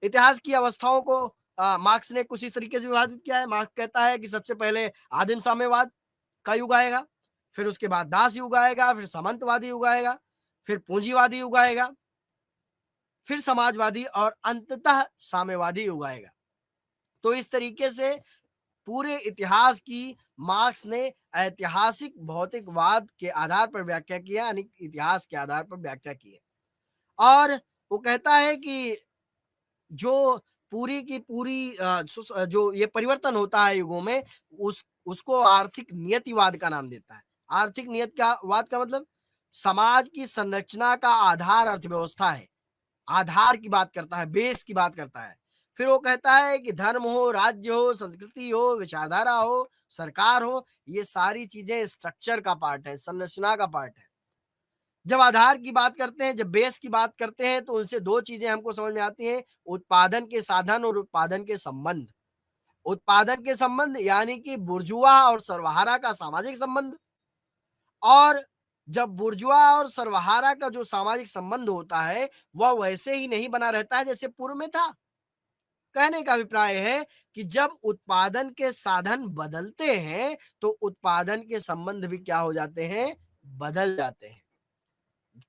इतिहास की अवस्थाओं को मार्क्स ने कुछ इस तरीके से विभाजित किया है। मार्क्स कहता है कि सबसे पहले आदिम साम्यवाद का युग आएगा, फिर उसके बाद दास युग आएगा, फिर सामंतवादी युग आएगा, फिर पूंजीवादी युग आएगा, फिर समाजवादी, और अंततः साम्यवादी युग आएगा। तो इस तरीके से पूरे इतिहास की मार्क्स ने ऐतिहासिक भौतिकवाद के आधार पर व्याख्या किया, यानी इतिहास के आधार पर व्याख्या की है। और वो कहता है कि जो पूरी की पूरी जो ये परिवर्तन होता है युगों में, उसको आर्थिक नियतिवाद का नाम देता है। आर्थिक नियत का वाद का मतलब समाज की संरचना का आधार अर्थव्यवस्था है। आधार की बात करता है, बेस की बात करता है। फिर वो कहता है कि धर्म हो, राज्य हो, संस्कृति हो, विचारधारा हो, सरकार हो, ये सारी चीजें स्ट्रक्चर का पार्ट है, संरचना का पार्ट है। जब आधार की बात करते हैं, जब बेस की बात करते हैं, तो उनसे दो चीजें हमको समझ में आती हैं: उत्पादन के साधन और उत्पादन के संबंध। उत्पादन के संबंध यानी कि बुर्जुआ और सर्वहारा का सामाजिक संबंध। और जब बुर्जुआ और सर्वहारा का जो सामाजिक संबंध होता है, वह वैसे ही नहीं बना रहता है जैसे पूर्व में था। कहने का अभिप्राय है कि जब उत्पादन के साधन बदलते हैं, तो उत्पादन के संबंध भी क्या हो जाते हैं? बदल जाते हैं।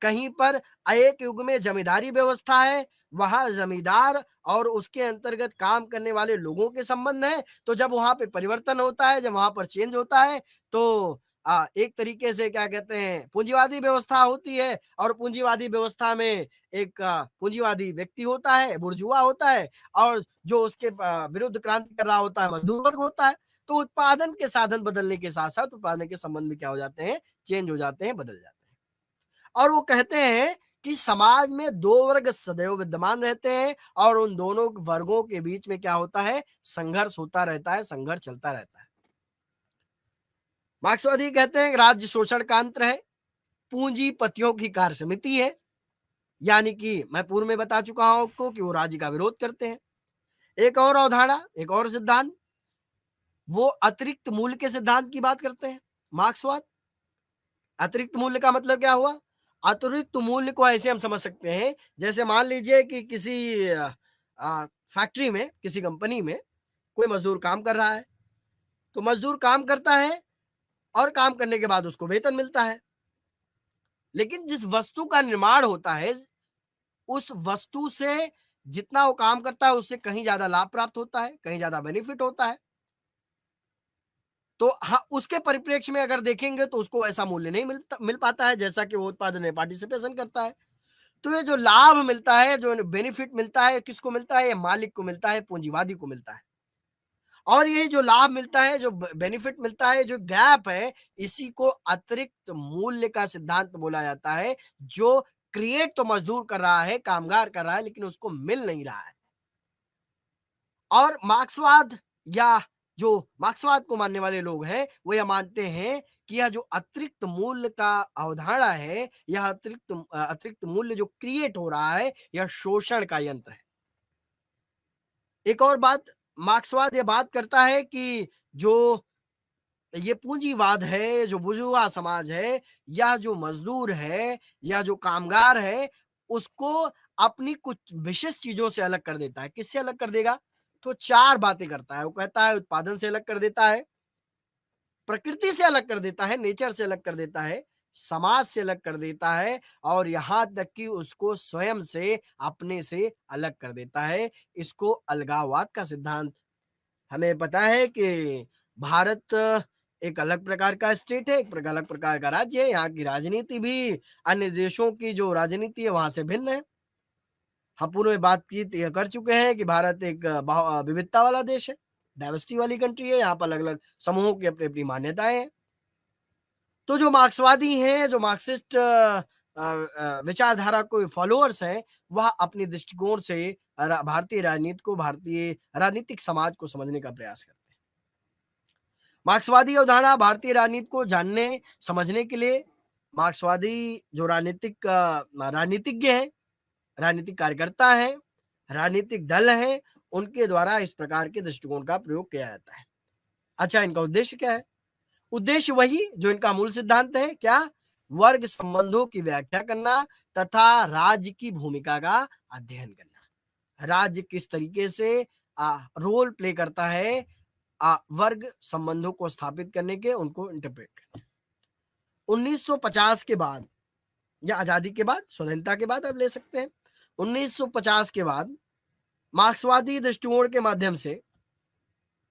कहीं पर एक युग में जमींदारी व्यवस्था है, वहां जमींदार और उसके अंतर्गत काम करने वाले लोगों के संबंध है। तो जब वहां पे परिवर्तन होता है, जब वहां पर चेंज होता है, तो एक तरीके से क्या कहते हैं पूंजीवादी व्यवस्था होती है, और पूंजीवादी व्यवस्था में एक पूंजीवादी व्यक्ति होता है, बुर्जुआ होता है, और जो उसके विरुद्ध क्रांति कर रहा होता है मजदूर वर्ग होता है। तो उत्पादन के साधन बदलने के साथ साथ उत्पादन के संबंध भी क्या हो जाते हैं, चेंज हो जाते हैं, बदल जाते हैं। और वो कहते हैं कि समाज में दो वर्ग सदैव विद्यमान रहते हैं, और उन दोनों वर्गों के बीच में क्या होता है, संघर्ष होता रहता है, संघर्ष चलता रहता है। मार्क्सवादी कहते हैं राज्य शोषण का अंतर है, पूंजीपतियों की कार्य समिति है, यानी कि मैं पूर्व में बता चुका हूं आपको कि वो राज्य का विरोध करते हैं। एक और अवधारणा, एक और सिद्धांत, वो अतिरिक्त मूल्य के सिद्धांत की बात करते हैं मार्क्सवाद। अतिरिक्त मूल्य का मतलब क्या हुआ? अतिरिक्त मूल्य को ऐसे हम समझ सकते हैं, जैसे मान लीजिए कि किसी फैक्ट्री में, किसी कंपनी में कोई मजदूर काम कर रहा है, तो मजदूर काम करता है और काम करने के बाद उसको वेतन मिलता है। लेकिन जिस वस्तु का निर्माण होता है, उस वस्तु से जितना वो काम करता है उससे कहीं ज्यादा लाभ प्राप्त होता है, कहीं ज्यादा बेनिफिट होता है। तो हाँ, उसके परिप्रेक्ष्य में अगर देखेंगे तो उसको ऐसा मूल्य नहीं मिल पाता है जैसा कि वो उत्पादन में पार्टिसिपेशन करता है। तो ये जो लाभ मिलता है, जो बेनिफिट मिलता है, किसको मिलता है? ये मालिक को मिलता है, पूंजीवादी को मिलता है। और ये जो लाभ मिलता है, जो बेनिफिट मिलता है, जो गैप है, इसी को अतिरिक्त मूल्य का सिद्धांत बोला जाता है, जो क्रिएट तो मजदूर कर रहा है, कामगार कर रहा है, लेकिन उसको मिल नहीं रहा है। और मार्क्सवाद, या जो मार्क्सवाद को मानने वाले लोग हैं, वो यह मानते हैं कि यह जो अतिरिक्त मूल्य का अवधारणा है, यह अतिरिक्त मूल्य जो क्रिएट हो रहा है, यह शोषण का यंत्र है। एक और बात, मार्क्सवाद ये बात करता है कि जो ये पूंजीवाद है, जो बुर्जुआ समाज है, या जो मजदूर है, या जो कामगार है, उसको अपनी कुछ विशिष्ट चीजों से अलग कर देता है। किससे अलग कर देगा? तो चार बातें करता है। वो कहता है उत्पादन से अलग कर देता है, प्रकृति से अलग कर देता है, नेचर से अलग कर देता है, समाज से अलग कर देता है, और यहां तक कि उसको स्वयं से, अपने से अलग कर देता है। इसको अलगाववाद का सिद्धांत। हमें पता है कि भारत एक अलग प्रकार का स्टेट है, एक अलग प्रकार का राज्य है। यहाँ की राजनीति भी अन्य देशों की जो राजनीति है वहां से भिन्न है। हम पूर्व में बातचीत यह कर चुके हैं कि भारत एक विविधता वाला देश है, डाइवर्सिटी वाली कंट्री है। यहाँ पर अलग अलग समूहों की अपनी अपनी मान्यताएं हैं। तो जो मार्क्सवादी हैं, जो मार्क्सिस्ट विचारधारा को फॉलोअर्स हैं, वह अपने दृष्टिकोण से भारतीय राजनीति को, भारतीय राजनीतिक समाज को समझने का प्रयास करते हैं। मार्क्सवादी अवधारणा भारतीय राजनीति को जानने समझने के लिए, मार्क्सवादी जो राजनीतिज्ञ हैं, राजनीतिक कार्यकर्ता हैं, राजनीतिक दल हैं, उनके द्वारा इस प्रकार के दृष्टिकोण का प्रयोग किया जाता है। अच्छा, इनका उद्देश्य क्या है? उद्देश्य वही जो इनका मूल सिद्धांत है, क्या? वर्ग संबंधों की व्याख्या करना तथा राज्य की भूमिका का अध्ययन करना। राज्य किस तरीके से रोल प्ले करता है वर्ग संबंधों को स्थापित करने के, उनको इंटरप्रेट करना। 1950 के बाद, या आजादी के बाद, स्वतंत्रता के बाद आप ले सकते हैं, 1950 के बाद मार्क्सवादी दृष्टिकोण के माध्यम से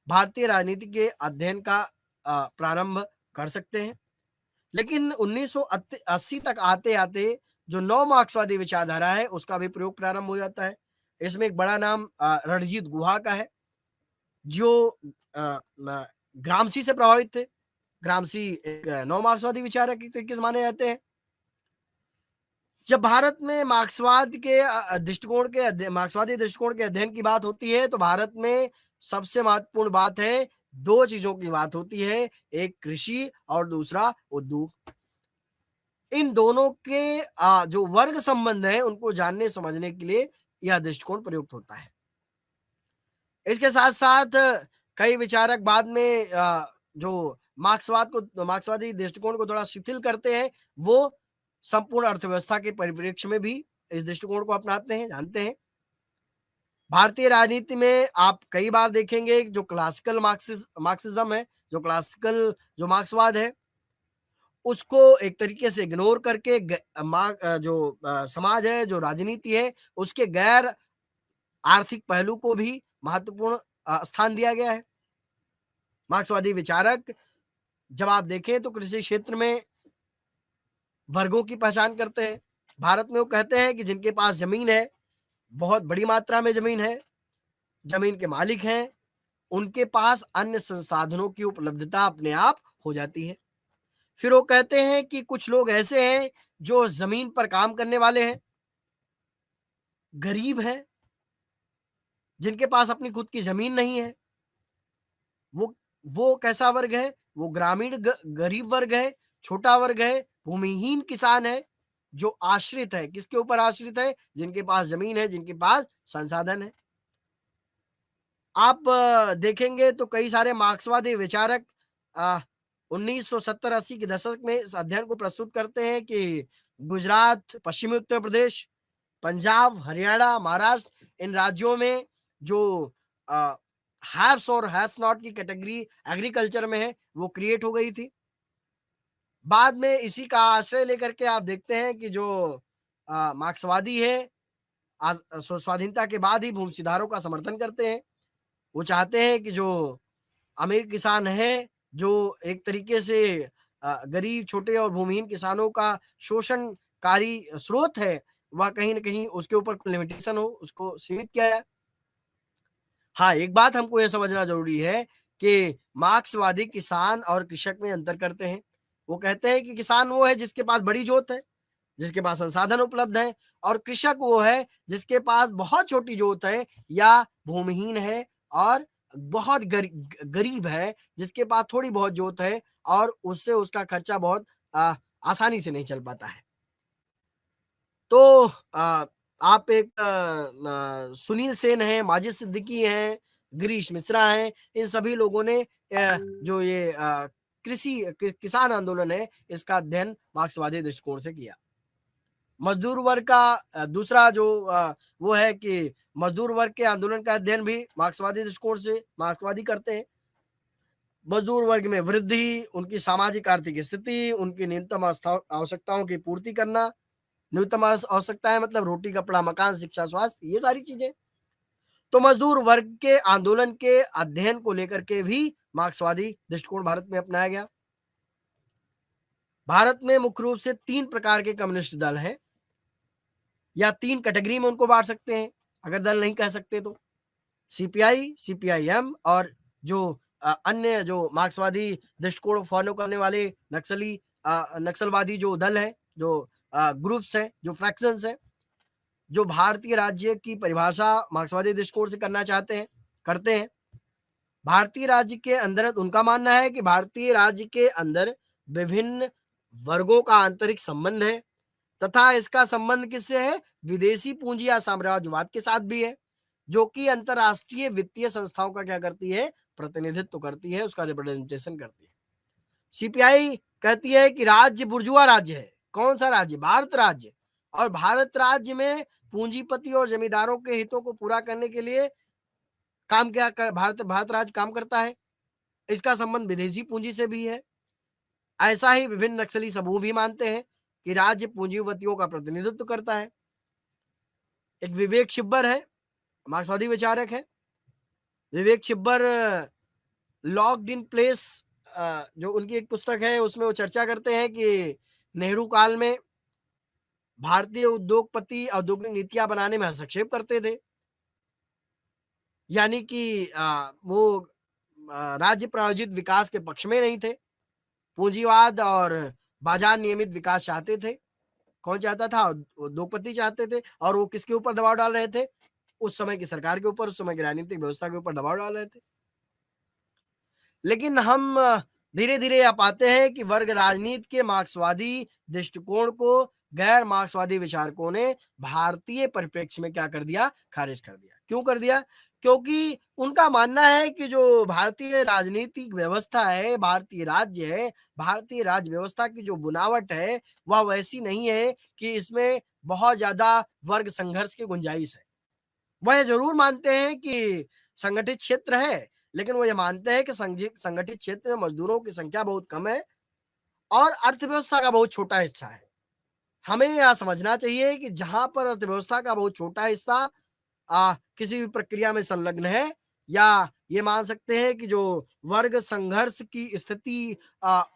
भारतीय राजनीति के अध्ययन का प्रारंभ कर सकते हैं। लेकिन 1980 तक आते आते जो नव मार्क्सवादी विचारधारा है, उसका भी प्रयोग प्रारंभ हो जाता है। इसमें एक बड़ा नाम रणजीत गुहा का है, जो ग्रामसी से प्रभावित थे। ग्रामसी एक नव मार्क्सवादी विचारक के तरीके से माने जाते हैं। जब भारत में मार्क्सवादी दृष्टिकोण के अध्ययन की बात होती है, तो भारत में सबसे महत्वपूर्ण बात है, दो चीजों की बात होती है, एक कृषि और दूसरा उद्योग। इन दोनों के जो वर्ग संबंध है, उनको जानने समझने के लिए यह दृष्टिकोण प्रयुक्त होता है। इसके साथ साथ कई विचारक बाद में जो मार्क्सवादी दृष्टिकोण को थोड़ा शिथिल करते हैं, वो संपूर्ण अर्थव्यवस्था के परिप्रेक्ष्य में भी इस दृष्टिकोण को अपनाते हैं, जानते हैं। भारतीय राजनीति में आप कई बार देखेंगे जो क्लासिकल मार्क्सिज्म है, जो मार्क्सवाद है, उसको एक तरीके से इग्नोर करके समाज है, जो राजनीति है, उसके गैर आर्थिक पहलू को भी महत्वपूर्ण स्थान दिया गया है। मार्क्सवादी विचारक जब आप देखें तो कृषि क्षेत्र में वर्गों की पहचान करते हैं। भारत में वो कहते हैं कि जिनके पास जमीन है, बहुत बड़ी मात्रा में जमीन है, जमीन के मालिक हैं, उनके पास अन्य संसाधनों की उपलब्धता अपने आप हो जाती है। फिर वो कहते हैं कि कुछ लोग ऐसे हैं जो जमीन पर काम करने वाले हैं, गरीब हैं, जिनके पास अपनी खुद की जमीन नहीं है। वो वो कैसा वर्ग है? वो ग्रामीण गरीब वर्ग है, छोटा वर्ग है, भूमिहीन किसान है, जो आश्रित है। किसके ऊपर आश्रित है? जिनके पास जमीन है, जिनके पास संसाधन है। आप देखेंगे तो कई सारे मार्क्सवादी विचारक 1970-80 के दशक में इस अध्ययन को प्रस्तुत करते हैं कि गुजरात, पश्चिमी उत्तर प्रदेश, पंजाब, हरियाणा, महाराष्ट्र, इन राज्यों में जो हैव्स और हैव्स नॉट की कैटेगरी एग्रीकल्चर में है, वो क्रिएट हो गई थी। बाद में इसी का आश्रय लेकर के आप देखते हैं कि जो मार्क्सवादी है, स्वाधीनता के बाद ही भूमि सुधारों का समर्थन करते हैं। वो चाहते हैं कि जो अमीर किसान है, जो एक तरीके से गरीब, छोटे और भूमिहीन किसानों का शोषणकारी स्रोत है, वह कहीं न कहीं उसके ऊपर लिमिटेशन हो, उसको सीमित किया जाए। हाँ, एक बात हमको ये समझना ज़रूरी है कि मार्क्सवादी किसान और कृषक में अंतर करते हैं। वो कहते हैं कि किसान वो है जिसके पास बड़ी जोत है, जिसके पास संसाधन उपलब्ध है, और कृषक वो है जिसके पास बहुत छोटी जोत है या भूमिहीन है और बहुत गरीब है, जिसके पास थोड़ी बहुत जोत है और उससे उसका खर्चा बहुत आसानी से नहीं चल पाता है। तो आप एक सुनील सेन हैं, माजिद सिद्दीकी हैं, गिरीश मिश्रा हैं, इन सभी लोगों ने जो ये किसान आंदोलन है, इसका अध्ययन मार्क्सवादी दृष्टिकोण से किया। मजदूर वर्ग का दूसरा जो वो है कि मजदूर वर्ग के आंदोलन का अध्ययन भी मार्क्सवादी दृष्टिकोण से मार्क्सवादी करते हैं। मजदूर वर्ग में वृद्धि, उनकी सामाजिक आर्थिक स्थिति, उनकी न्यूनतम आवश्यकताओं की पूर्ति करना। न्यूनतम आवश्यकताएं मतलब रोटी, कपड़ा, मकान, शिक्षा, स्वास्थ्य, ये सारी चीजें। तो मजदूर वर्ग के आंदोलन के अध्ययन को लेकर के भी मार्क्सवादी दृष्टिकोण भारत में अपनाया गया। भारत में मुख्य रूप से 3 प्रकार के कम्युनिस्ट दल हैं, या 3 कैटेगरी में उनको बांट सकते हैं, अगर दल नहीं कह सकते तो। सीपीआई, सीपीआईएम और जो अन्य जो मार्क्सवादी दृष्टिकोण फॉलो करने वाले नक्सलवादी जो दल है, जो ग्रुप्स हैं, जो फ्रैक्शंस हैं, जो भारतीय राज्य की परिभाषा मार्क्सवादी दृष्टिकोण से करना चाहते हैं, करते हैं। भारतीय राज्य के अंदर उनका मानना है कि भारतीय राज्य के अंदर विभिन्न वर्गों का आंतरिक संबंध है, तथा इसका संबंध किससे है? विदेशी पूंजी या साम्राज्यवाद के साथ भी है, जो कि अंतरराष्ट्रीय वित्तीय संस्थाओं का क्या करती है? प्रतिनिधित्व करती है, उसका रिप्रेजेंटेशन करती है। सीपीआई कहती है कि राज्य बुर्जुआ राज्य है। कौन सा राज्य? भारत राज्य। और भारत राज्य में पूंजीपति और जमींदारों के हितों को पूरा करने के लिए काम क्या कर भारत भारत राज्य काम करता है। इसका संबंध विदेशी पूंजी से भी है। ऐसा ही विभिन्न नक्सली समूह भी मानते हैं कि राज्य पूंजीपतियों का प्रतिनिधित्व करता है। एक विवेक छिब्बर है, मार्क्सवादी विचारक है। विवेक छिब्बर लॉक्ड इन प्लेस जो उनकी एक पुस्तक है, उसमें वो चर्चा करते हैं कि नेहरू काल में भारतीय उद्योगपति औद्योगिक नीतियां बनाने में हस्तक्षेप करते थे, यानी कि वो राज्य प्रायोजित विकास के पक्ष में नहीं थे। पूंजीवाद और बाजार नियमित विकास चाहते थे। कौन चाहता था? उद्योगपति चाहते थे। और वो किसके ऊपर दबाव डाल रहे थे? उस समय की सरकार के ऊपर, उस समय की राजनीतिक व्यवस्था के ऊपर दबाव डाल रहे थे। लेकिन हम धीरे-धीरे यह पाते हैं कि वर्ग राजनीति के मार्क्सवादी दृष्टिकोण को गैर मार्क्सवादी विचारकों ने भारतीय परिप्रेक्ष्य में क्या कर दिया? खारिज कर दिया। क्यों कर दिया? क्योंकि उनका मानना है कि जो भारतीय राजनीतिक व्यवस्था है, भारतीय राज्य है, भारतीय राज्य व्यवस्था की जो बुनावट है, वह वैसी नहीं है कि इसमें बहुत ज़्यादा वर्ग संघर्ष की गुंजाइश है। वह ये ज़रूर मानते हैं कि संगठित क्षेत्र है, लेकिन वो ये मानते हैं कि संगठित क्षेत्र में मजदूरों की संख्या बहुत कम है और अर्थव्यवस्था का बहुत छोटा हिस्सा है। हमें यह समझना चाहिए कि जहाँ पर अर्थव्यवस्था का बहुत छोटा हिस्सा किसी भी प्रक्रिया में संलग्न है, या ये मान सकते हैं कि जो वर्ग संघर्ष की स्थिति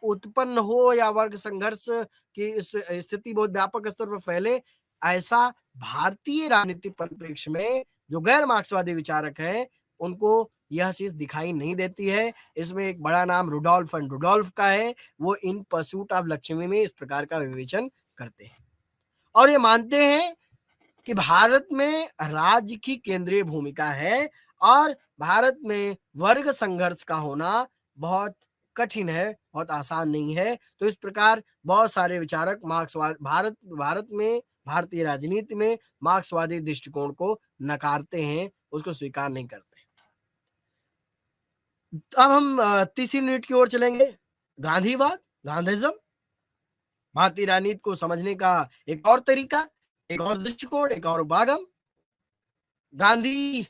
उत्पन्न हो या वर्ग संघर्ष की स्थिति बहुत व्यापक स्तर पर फैले, ऐसा भारतीय राजनीतिक परिप्रेक्ष्य में जो गैर मार्क्सवादी विचारक हैं, उनको यह चीज़ दिखाई नहीं देती है। इसमें एक बड़ा नाम रुडोल्फ एंड रुडोल्फ का है, वो इन परस्यूट ऑफ लक्ष्मी में इस प्रकार का विवेचन करते हैं और ये मानते हैं कि भारत में राज्य की केंद्रीय भूमिका है और भारत में वर्ग संघर्ष का होना बहुत कठिन है, बहुत आसान नहीं है। तो इस प्रकार बहुत सारे विचारक मार्क्सवाद भारत में भारतीय राजनीति में मार्क्सवादी दृष्टिकोण को नकारते हैं, उसको स्वीकार नहीं करते। अब हम तीसरी यूनिट की ओर चलेंगे, गांधीवाद, गांधीज्म। भारतीय राजनीति को समझने का एक और तरीका, एक और दृष्टिकोण, एक और उपागम। गांधी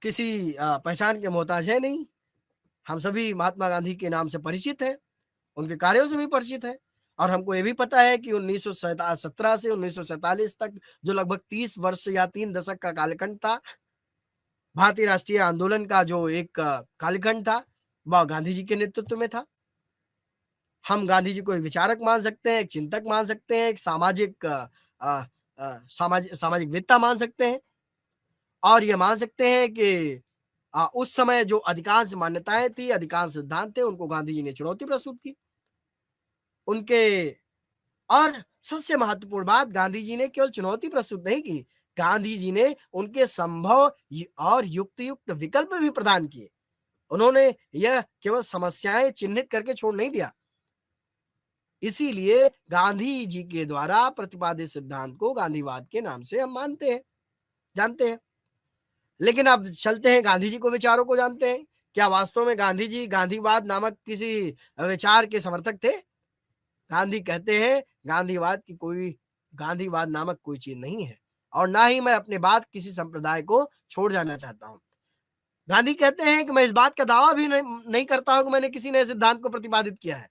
किसी पहचान के मोहताज है नहीं, हम सभी महात्मा गांधी के नाम से परिचित हैं, उनके कार्यों से भी परिचित हैं और हमको ये भी पता है कि 1917 से 1947 तक जो लगभग 30 वर्ष या 3 दशक का कालखंड था, भारतीय राष्ट्रीय आंदोलन का जो एक कालखंड था, वह गांधी जी के नेतृत्व में था। हम गांधी जी को एक विचारक मान सकते हैं, एक चिंतक मान सकते हैं, एक सामाजिक वेत्ता मान सकते हैं और ये मान सकते हैं कि उस समय जो अधिकांश मान्यताएं थी, अधिकांश सिद्धांत थे, उनको गांधी जी ने चुनौती प्रस्तुत की। उनके और सबसे महत्वपूर्ण बात, गांधी जी ने केवल चुनौती प्रस्तुत नहीं की, गांधी जी ने उनके संभव और युक्त विकल्प भी प्रदान किए। उन्होंने यह केवल समस्याएं चिन्हित करके छोड़ नहीं दिया। इसीलिए गांधी जी के द्वारा प्रतिपादित सिद्धांत को गांधीवाद के नाम से हम मानते हैं, जानते हैं। लेकिन अब चलते हैं गांधी जी को, विचारों को जानते हैं। क्या वास्तव में गांधी जी गांधीवाद नामक किसी विचार के समर्थक थे? गांधी कहते हैं गांधीवाद नामक कोई चीज नहीं है और ना ही मैं अपने बात किसी संप्रदाय को छोड़ जाना चाहता हूं। गांधी कहते हैं कि मैं इस बात का दावा भी नहीं करता हूं कि मैंने किसी नए सिद्धांत को प्रतिपादित किया है।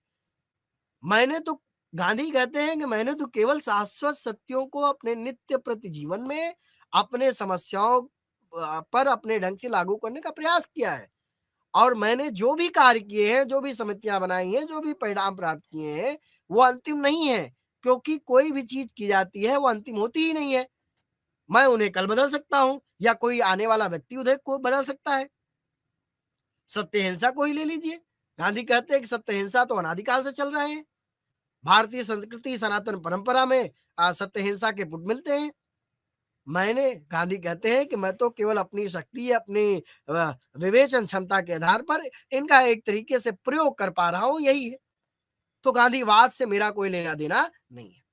मैंने तो गांधी कहते हैं कि मैंने तो केवल शाश्वत सत्यों को अपने नित्य प्रति जीवन में अपने समस्याओं पर अपने ढंग से लागू करने का प्रयास किया है और मैंने जो भी कार्य किए हैं, जो भी समितियां बनाई हैं, जो भी परिणाम प्राप्त किए हैं, वो अंतिम नहीं है, क्योंकि कोई भी चीज की जाती है वो अंतिम होती ही नहीं है। मैं उन्हें कल बदल सकता हूं या कोई आने वाला व्यक्ति उन्हें को बदल सकता है। सत्य हिंसा को ही ले लीजिए, गांधी कहते हैं कि सत्य हिंसा तो अनादिकाल से चल रहे हैं। भारतीय संस्कृति सनातन परंपरा में सत्य हिंसा के पुट मिलते हैं। गांधी कहते हैं कि मैं तो केवल अपनी शक्ति, अपनी विवेचन क्षमता के आधार पर इनका एक तरीके से प्रयोग कर पा रहा हूं, यही है। तो गांधीवाद से मेरा कोई लेना देना नहीं है।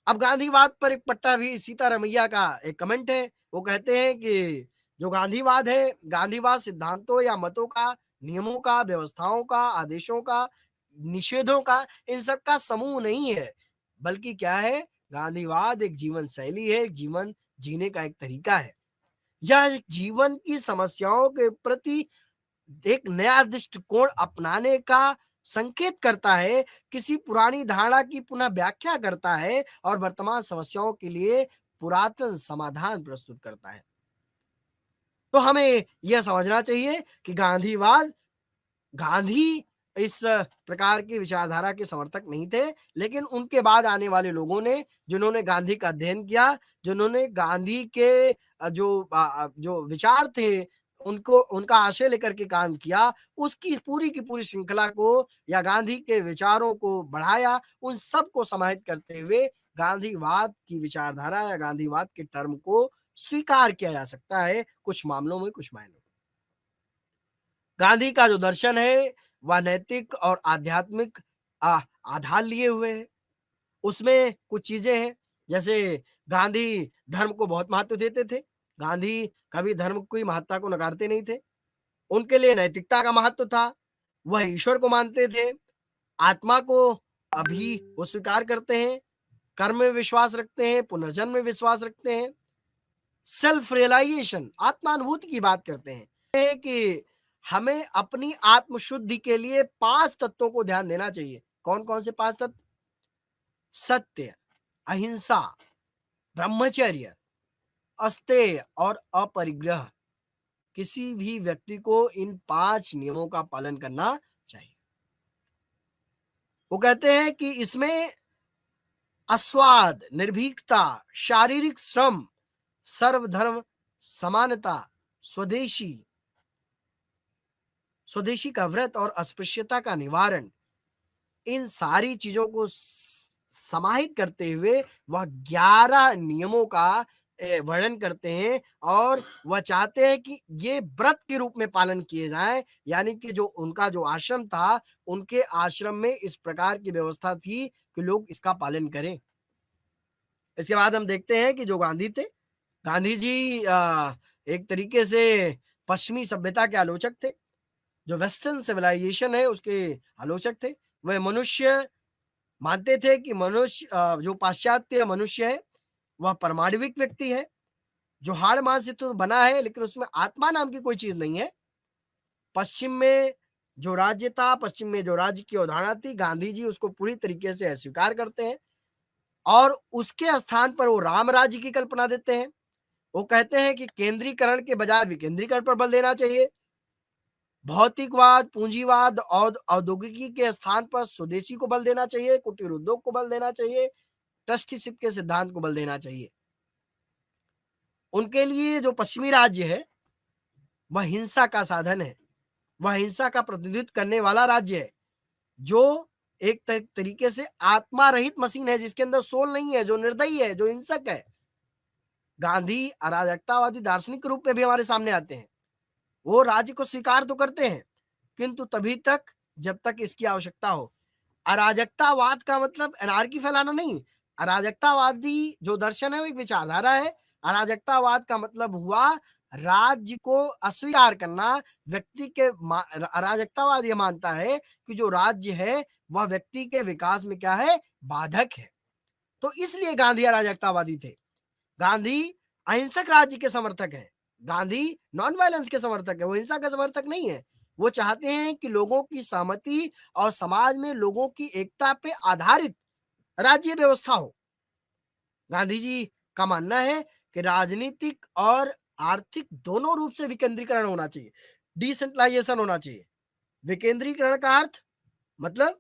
अब गांधीवाद पर एक पट्टा भी सीतारमैया का एक कमेंट है। वो कहते हैं कि जो गांधीवाद है, गांधीवाद सिद्धांतों या मतों का, नियमों का, व्यवस्थाओं का, आदेशों का, निषेधों का, इन सब का समूह नहीं है, बल्कि क्या है, गांधीवाद एक जीवन शैली है, एक जीवन जीने का एक तरीका है। यह जीवन की समस्याओं के प्रति एक नया दृष्टिकोण अपनाने का संकेत करता है, किसी पुरानी धारणा की पुनः व्याख्या करता है और वर्तमान समस्याओं के लिए पुरातन समाधान प्रस्तुत करता है। तो हमें यह समझना चाहिए कि गांधी इस प्रकार की विचारधारा के समर्थक नहीं थे, लेकिन उनके बाद आने वाले लोगों ने, जिन्होंने गांधी का अध्ययन किया, जिन्होंने गांधी के जो विचार थे उनको, उनका आशय लेकर के काम किया, उसकी पूरी की पूरी श्रृंखला को या गांधी के विचारों को बढ़ाया, उन सब को समाहित करते हुए गांधीवाद की विचारधारा या गांधीवाद के टर्म को स्वीकार किया जा सकता है, कुछ मामलों में, कुछ मायनों में। गांधी का जो दर्शन है वह नैतिक और आध्यात्मिक आधार लिए हुए है। उसमें कुछ चीजें हैं, जैसे गांधी धर्म को बहुत महत्व देते थे। गांधी कभी धर्म की महत्ता को नकारते नहीं थे। उनके लिए नैतिकता का महत्व था। वह ईश्वर को मानते थे, आत्मा को अभी वो स्वीकार करते हैं, कर्म में विश्वास रखते हैं, पुनर्जन्म में विश्वास रखते हैं, सेल्फ रियलाइजेशन, आत्मानुभूति की बात करते हैं कि हमें अपनी आत्मशुद्धि के लिए 5 तत्वों को ध्यान देना चाहिए। कौन कौन से 5 तत्व? सत्य, अहिंसा, ब्रह्मचर्य, अस्तेय और अपरिग्रह। किसी भी व्यक्ति को इन 5 नियमों का पालन करना चाहिए। वो कहते हैं कि इसमें अस्वाद, निर्भीकता, शारीरिक श्रम, सर्वधर्म समानता, स्वदेशी स्वदेशी का व्रत और अस्पृश्यता का निवारण, इन सारी चीजों को समाहित करते हुए वह 11 नियमों का वर्णन करते हैं और वह चाहते हैं कि ये व्रत के रूप में पालन किए जाएं, यानी कि जो उनका जो आश्रम था, उनके आश्रम में इस प्रकार की व्यवस्था थी कि लोग इसका पालन करें। इसके बाद हम देखते हैं कि जो गांधी थे, गांधी जी एक तरीके से पश्चिमी सभ्यता के आलोचक थे, जो वेस्टर्न सिविलाइजेशन है उसके आलोचक थे। वह मनुष्य मानते थे कि मनुष्य जो पाश्चात्य मनुष्य है वह परमाणविक व्यक्ति है, जो हाड़ मांस से तो बना है लेकिन उसमें आत्मा नाम की कोई चीज नहीं है। पश्चिम में जो राज्य था, पश्चिम में जो राज्य की अवधारणा थी, गांधी जी उसको पूरी तरीके से अस्वीकार करते हैं और उसके स्थान पर वो राम राज्य की कल्पना देते हैं। वो कहते हैं कि केंद्रीकरण के बजाय विकेंद्रीकरण पर बल देना चाहिए। भौतिकवाद, पूंजीवाद और औद्योगिकी के स्थान पर स्वदेशी को बल देना चाहिए, कुटीर उद्योग को बल देना चाहिए, ट्रस्टीशिप के सिद्धांत को बल देना चाहिए। उनके लिए जो पश्चिमी राज्य है वह हिंसा का साधन है, वह हिंसा का प्रतिनिधित्व करने वाला राज्य है, जो एक तरीके से आत्मा रहित मशीन है, जिसके अंदर सोल नहीं है, जो निर्दयी है, जो हिंसक है। गांधी अराजकतावादी दार्शनिक के रूप में भी हमारे सामने आते हैं। वो राज्य को स्वीकार तो करते हैं किंतु तभी तक जब तक इसकी आवश्यकता हो। अराजकतावाद का मतलब एनार्की फैलाना नहीं। अराजकतावादी जो दर्शन है वो एक विचारधारा है। अराजकतावाद का मतलब हुआ राज्य को अस्वीकार करना। व्यक्ति के अराजकतावाद ये मानता है कि जो राज्य है वह व्यक्ति के विकास में क्या है, बाधक है। तो इसलिए गांधी अराजकतावादी थे। गांधी अहिंसक राज्य के समर्थक है। गांधी नॉन वायलेंस के समर्थक है, वो हिंसा का समर्थक नहीं है। वो चाहते हैं कि लोगों की सहमति और समाज में लोगों की एकता पे आधारित राज्य व्यवस्था हो। गांधी जी का मानना है कि राजनीतिक और आर्थिक दोनों रूप से विकेंद्रीकरण होना चाहिए, डिसेंट्रलाइजेशन होना चाहिए। विकेंद्रीकरण का अर्थ मतलब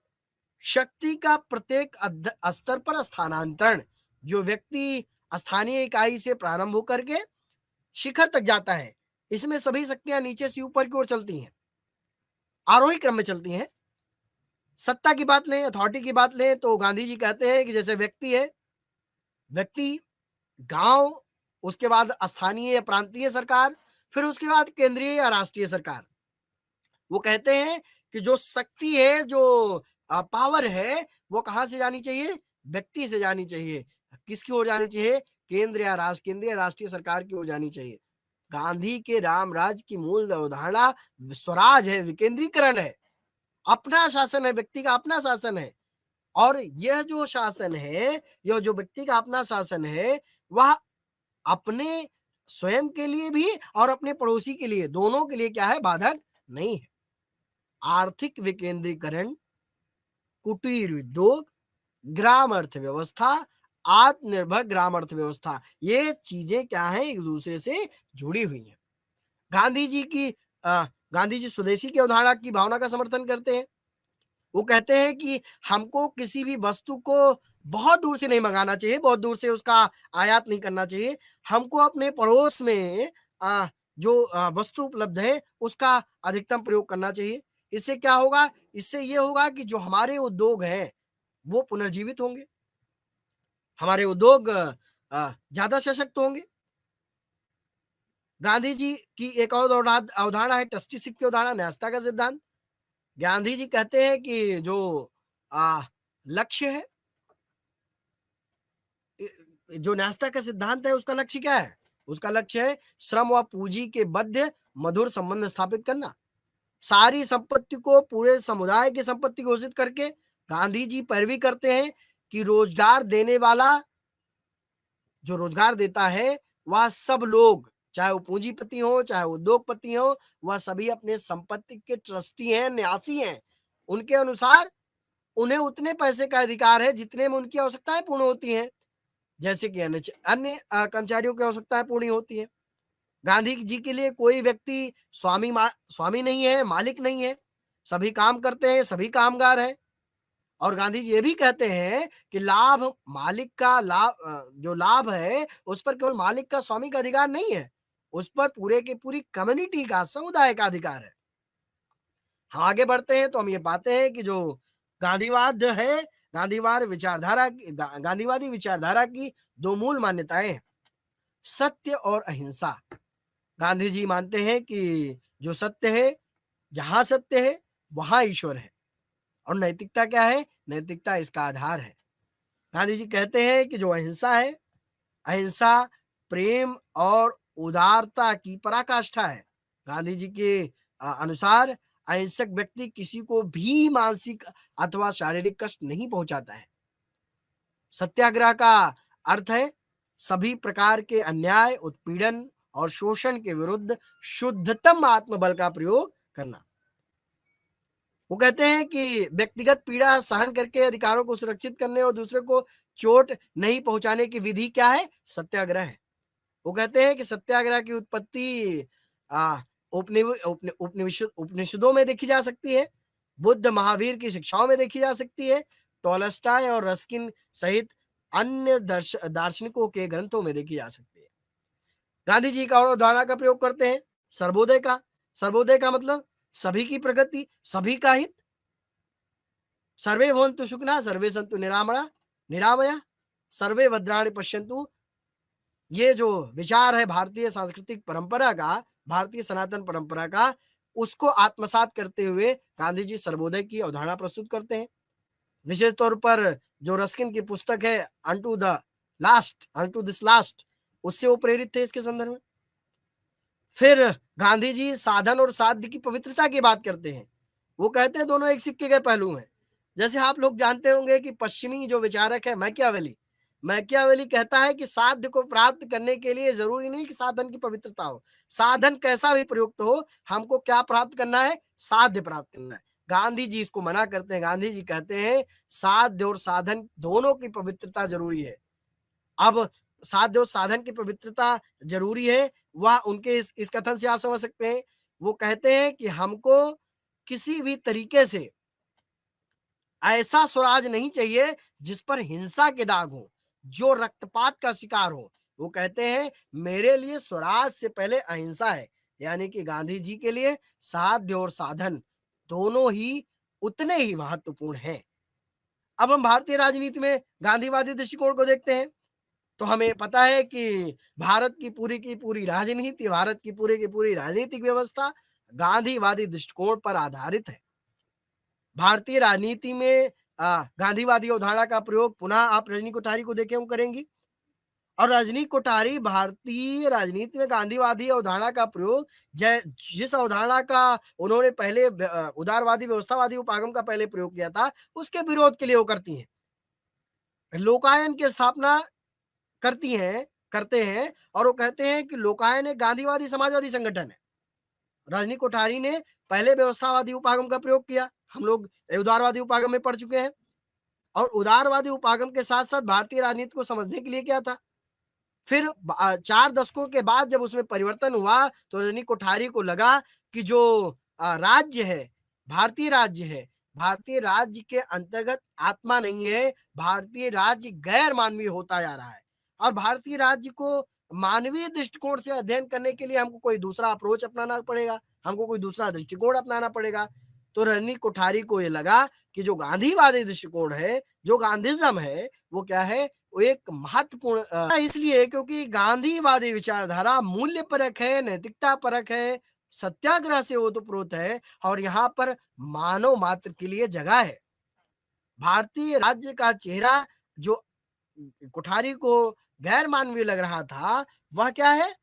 शक्ति का प्रत्येक स्तर पर स्थानांतरण। जो व्यक्ति स्थानीय इकाई से प्रारंभ होकर के शिखर तक जाता है, इसमें सभी शक्तियां नीचे से ऊपर की ओर चलती हैं, आरोही क्रम में चलती हैं। सत्ता की बात लें, अथॉरिटी की बात लें तो गांधी जी कहते हैं कि जैसे व्यक्ति है, व्यक्ति, गांव, उसके बाद स्थानीय या प्रांतीय सरकार, फिर उसके बाद केंद्रीय या राष्ट्रीय सरकार। वो कहते हैं कि जो शक्ति है, जो पावर है, वो कहां से जानी चाहिए, व्यक्ति से जानी चाहिए। किसकी ओर जानी चाहिए, केंद्र या केंद्रीय राष्ट्रीय सरकार की ओर जानी चाहिए। गांधी के राम राज्य की मूल अवधारणा स्वराज है, विकेंद्रीकरण है, अपना शासन है, व्यक्ति का अपना शासन है। और यह जो शासन है, यह जो व्यक्ति का अपना शासन है, वह अपने स्वयं के लिए भी और अपने पड़ोसी के लिए, दोनों के लिए क्या है, बाधक नहीं है। आर्थिक विकेंद्रीकरण, कुटीर उद्योग, ग्राम अर्थव्यवस्था, आत्मनिर्भर ग्राम अर्थव्यवस्था, ये चीजें क्या है, एक दूसरे से जुड़ी हुई हैं। गांधी जी की गांधी जी स्वदेशी की अवधारणा की भावना का समर्थन करते हैं। वो कहते हैं कि हमको किसी भी वस्तु को बहुत दूर से नहीं मंगाना चाहिए, बहुत दूर से उसका आयात नहीं करना चाहिए। हमको अपने पड़ोस में जो वस्तु उपलब्ध है उसका अधिकतम प्रयोग करना चाहिए। इससे क्या होगा, इससे ये होगा कि जो हमारे उद्योग हैं वो पुनर्जीवित होंगे, हमारे उद्योग ज्यादा सशक्त होंगे। गांधी जी की एक और अवधारणा है ट्रस्टीशिप की अवधारणा, न्यस्तता का सिद्धांत। गांधी जी कहते हैं कि जो लक्ष्य है, जो न्यस्तता का सिद्धांत है, उसका लक्ष्य क्या है, उसका लक्ष्य है श्रम व पूंजी के मध्य मधुर संबंध स्थापित करना। सारी संपत्ति को पूरे समुदाय की संपत्ति घोषित करके गांधी जी पैरवी करते हैं कि रोजगार देने वाला, जो रोजगार देता है, वह सब लोग, चाहे वो पूंजीपति हो, चाहे उद्योगपति हो, वह सभी अपने संपत्ति के ट्रस्टी हैं, न्यासी हैं। उनके अनुसार उन्हें उतने पैसे का अधिकार है जितने में उनकी आवश्यकताएं पूर्ण होती हैं, जैसे कि अन्य कर्मचारियों की आवश्यकताएं पूर्ण होती है। गांधी जी के लिए कोई व्यक्ति स्वामी नहीं है, मालिक नहीं है। सभी काम करते हैं, सभी कामगार हैं। और गांधी जी ये भी कहते हैं कि मालिक का जो लाभ है, उस पर केवल मालिक का, स्वामी का अधिकार नहीं है, उस पर पूरे की पूरी कम्युनिटी का, समुदाय का अधिकार है। हम आगे बढ़ते हैं तो हम ये पाते हैं कि जो गांधीवाद जो है, गांधीवादी विचारधारा की दो मूल मान्यताएं हैं, सत्य और अहिंसा। गांधी जी मानते हैं कि जो सत्य है, जहां सत्य है वहां ईश्वर है। और नैतिकता क्या है? नैतिकता इसका आधार है। गांधी जी कहते हैं कि जो अहिंसा है, अहिंसा प्रेम और उदारता की पराकाष्ठा है। गांधी जी के अनुसार अहिंसक व्यक्ति किसी को भी मानसिक अथवा शारीरिक कष्ट नहीं पहुंचाता है। सत्याग्रह का अर्थ है सभी प्रकार के अन्याय, उत्पीड़न और शोषण के विरुद्ध शुद्धतम आत्मबल का प्रयोग करना। वो कहते हैं कि व्यक्तिगत पीड़ा सहन करके अधिकारों को सुरक्षित करने और दूसरे को चोट नहीं पहुंचाने की विधि क्या है? सत्याग्रह है। वो कहते हैं कि सत्याग्रह की उत्पत्ति उपनिषदों में देखी जा सकती है, बुद्ध महावीर की शिक्षाओं में देखी जा सकती है, टॉलस्टॉय और रस्किन सहित अन्य दार्शनिकों के ग्रंथों में देखी जा सकती है। गांधी जी का और अवधारणा का प्रयोग करते हैं, सर्वोदय का। सर्वोदय का मतलब सभी की प्रगति, सभी का हित। सर्वे भवन्तु सुखिनः, सर्वे सन्तु निरामया, सर्वे भद्राणि पश्यन्तु। ये जो विचार है भारतीय सांस्कृतिक परंपरा का, भारतीय सनातन परंपरा का, उसको आत्मसात करते हुए गांधी जी सर्वोदय की अवधारणा प्रस्तुत करते हैं। विशेष तौर पर जो रस्किन की पुस्तक है अनटू दिस लास्ट, उससे वो प्रेरित थे इसके संदर्भ में। फिर गांधी जी साधन और साध्य की पवित्रता की बात करते हैं। वो कहते हैं दोनों एक सिक्के के पहलू हैं। जैसे आप लोग जानते होंगे कि पश्चिमी जो विचारक है मैकियावेली कहता है कि साध्य को प्राप्त करने के लिए जरूरी नहीं कि साधन की पवित्रता हो, साधन कैसा भी प्रयुक्त हो, हमको क्या प्राप्त करना है? साध्य प्राप्त करना है। गांधी जी इसको मना करते हैं। गांधी जी कहते हैं साध्य और साधन दोनों की पवित्रता जरूरी है। अब साध्य और साधन की पवित्रता जरूरी है, वह उनके इस कथन से आप समझ सकते हैं। वो कहते हैं कि हमको किसी भी तरीके से ऐसा स्वराज नहीं चाहिए जिस पर हिंसा के दाग हो, जो रक्तपात का शिकार हो। वो कहते हैं मेरे लिए स्वराज से पहले अहिंसा है। यानी कि गांधी जी के लिए साध्य और साधन दोनों ही उतने ही महत्वपूर्ण हैं। अब हम भारतीय राजनीति में गांधीवादी दृष्टिकोण को देखते हैं तो हमें पता है कि भारत की पूरी राजनीति, भारत की पूरी राजनीतिक व्यवस्था गांधीवादी दृष्टिकोण पर आधारित है। भारतीय राजनीति में गांधीवादी अवधारणा का प्रयोग पुनः आप रजनी कोठारी को देखें करेंगी। और रजनी कोठारी भारतीय राजनीति में गांधीवादी अवधारणा का प्रयोग जिस अवधारणा का उन्होंने पहले उदारवादी व्यवस्थावादी उपागम का पहले प्रयोग किया था, उसके विरोध के लिए वो करती हैं। लोकायन की स्थापना करते हैं और वो कहते हैं कि लोकायन एक गांधीवादी समाजवादी संगठन है। रजनी कोठारी ने पहले व्यवस्थावादी उपागम का प्रयोग किया, हम लोग उदारवादी उपागम में पढ़ चुके हैं। और उदारवादी उपागम के साथ साथ भारतीय राजनीति को समझने के लिए क्या था, फिर 4 दशकों के बाद जब उसमें परिवर्तन हुआ तो रजनी कोठारी को लगा कि जो राज्य है, भारतीय राज्य है, भारतीय राज्य के अंतर्गत आत्मा नहीं है, भारतीय राज्य गैर मानवीय होता जा रहा है। और भारतीय राज्य को मानवीय दृष्टिकोण से अध्ययन करने के लिए हमको कोई दूसरा अप्रोच अपनाना पड़ेगा, हमको कोई दूसरा दृष्टिकोण अपनाना पड़ेगा। तो रजनी कोठारी को ये लगा कि जो गांधीवादी दृष्टिकोण है, जो गांधीज्म है, वो क्या है? वो एक महत्वपूर्ण इसलिए क्योंकि गांधीवादी विचारधारा मूल्य परक है, नैतिकता परक है, सत्याग्रह से ओतप्रोत है और यहाँ पर मानव मात्र के लिए जगह है। भारतीय राज्य का चेहरा जो कोठारी को गैर मानवीय लग रहा था, वह क्या है?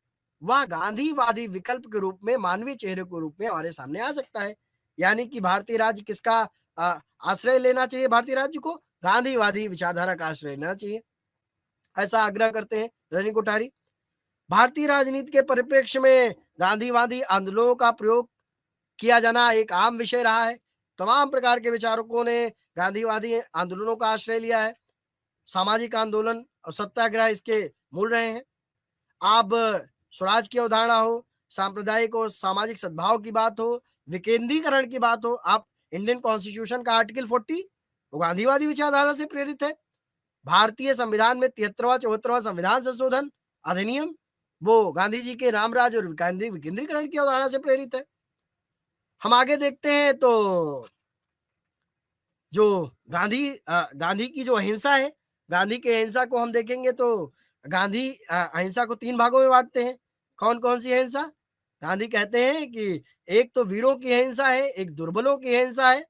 वह गांधीवादी विकल्प के रूप में, मानवीय चेहरे के रूप में हमारे सामने आ सकता है। यानी कि भारतीय राज्य किसका आश्रय लेना चाहिए? भारतीय राज्य को गांधीवादी विचारधारा का आश्रय लेना चाहिए, ऐसा आग्रह करते हैं रजनी कोठारी। भारतीय राजनीति के परिप्रेक्ष्य में गांधीवादी आंदोलनों का प्रयोग किया जाना एक आम विषय रहा है। तमाम प्रकार के विचारकों ने गांधीवादी आंदोलनों का आश्रय लिया है। सामाजिक आंदोलन और सत्याग्रह इसके मूल रहे हैं। आप स्वराज की अवधारणा हो, सांप्रदायिक और सामाजिक सद्भाव की बात हो, विकेंद्रीकरण की बात हो, आप इंडियन कॉन्स्टिट्यूशन का आर्टिकल 40 वो गांधीवादी विचारधारा से प्रेरित है। भारतीय संविधान में 73वां 74वां संविधान संशोधन अधिनियम वो गांधी जी के रामराज और विकेंद्रीकरण की अवधारणा से प्रेरित है। हम आगे देखते हैं तो जो गांधी की जो अहिंसा है, गांधी की अहिंसा को हम देखेंगे तो गांधी अहिंसा को 3 भागों में बाँटते हैं। कौन-कौन सी अहिंसा? गांधी कहते हैं कि एक तो वीरों की अहिंसा है, एक दुर्बलों की अहिंसा है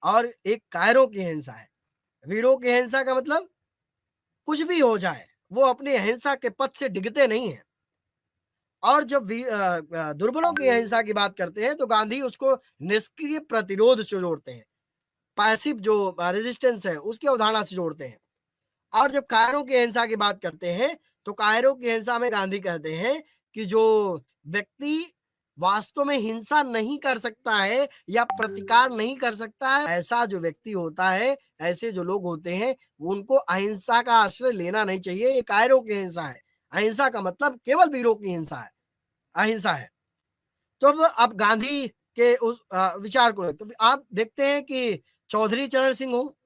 और एक कायरों की अहिंसा है। वीरों की अहिंसा का मतलब कुछ भी हो जाए, वो अपनी अहिंसा के पथ से डिगते नहीं हैं। और जब दुर्बलों की अहिंसा की बात करते हैं, तो गांधी उसको निष्क्रिय प्रतिरोध से जोड़ते हैं। पैसिव जो रेजिस्टेंस है, उसकी अवधारणा से जोड़ते हैं। और जब कायरों की अहिंसा की बात करते हैं, तो कायरों की अहिंसा में गांधी कहते हैं कि जो व्यक्ति वास्तव में हिंसा नहीं कर सकता है या प्रतिकार नहीं कर सकता है, ऐसा जो व्यक्ति होता है, ऐसे जो लोग होते हैं, उनको अहिंसा का आश्रय लेना नहीं चाहिए। ये कायरों की अहिंसा है। अहिंसा का मतलब केवल वीरों की हिंसा है, अहिंसा है। तो अब गांधी के उस विचार को तो आप देखते हैं कि चौधरी चरण सिंह हो,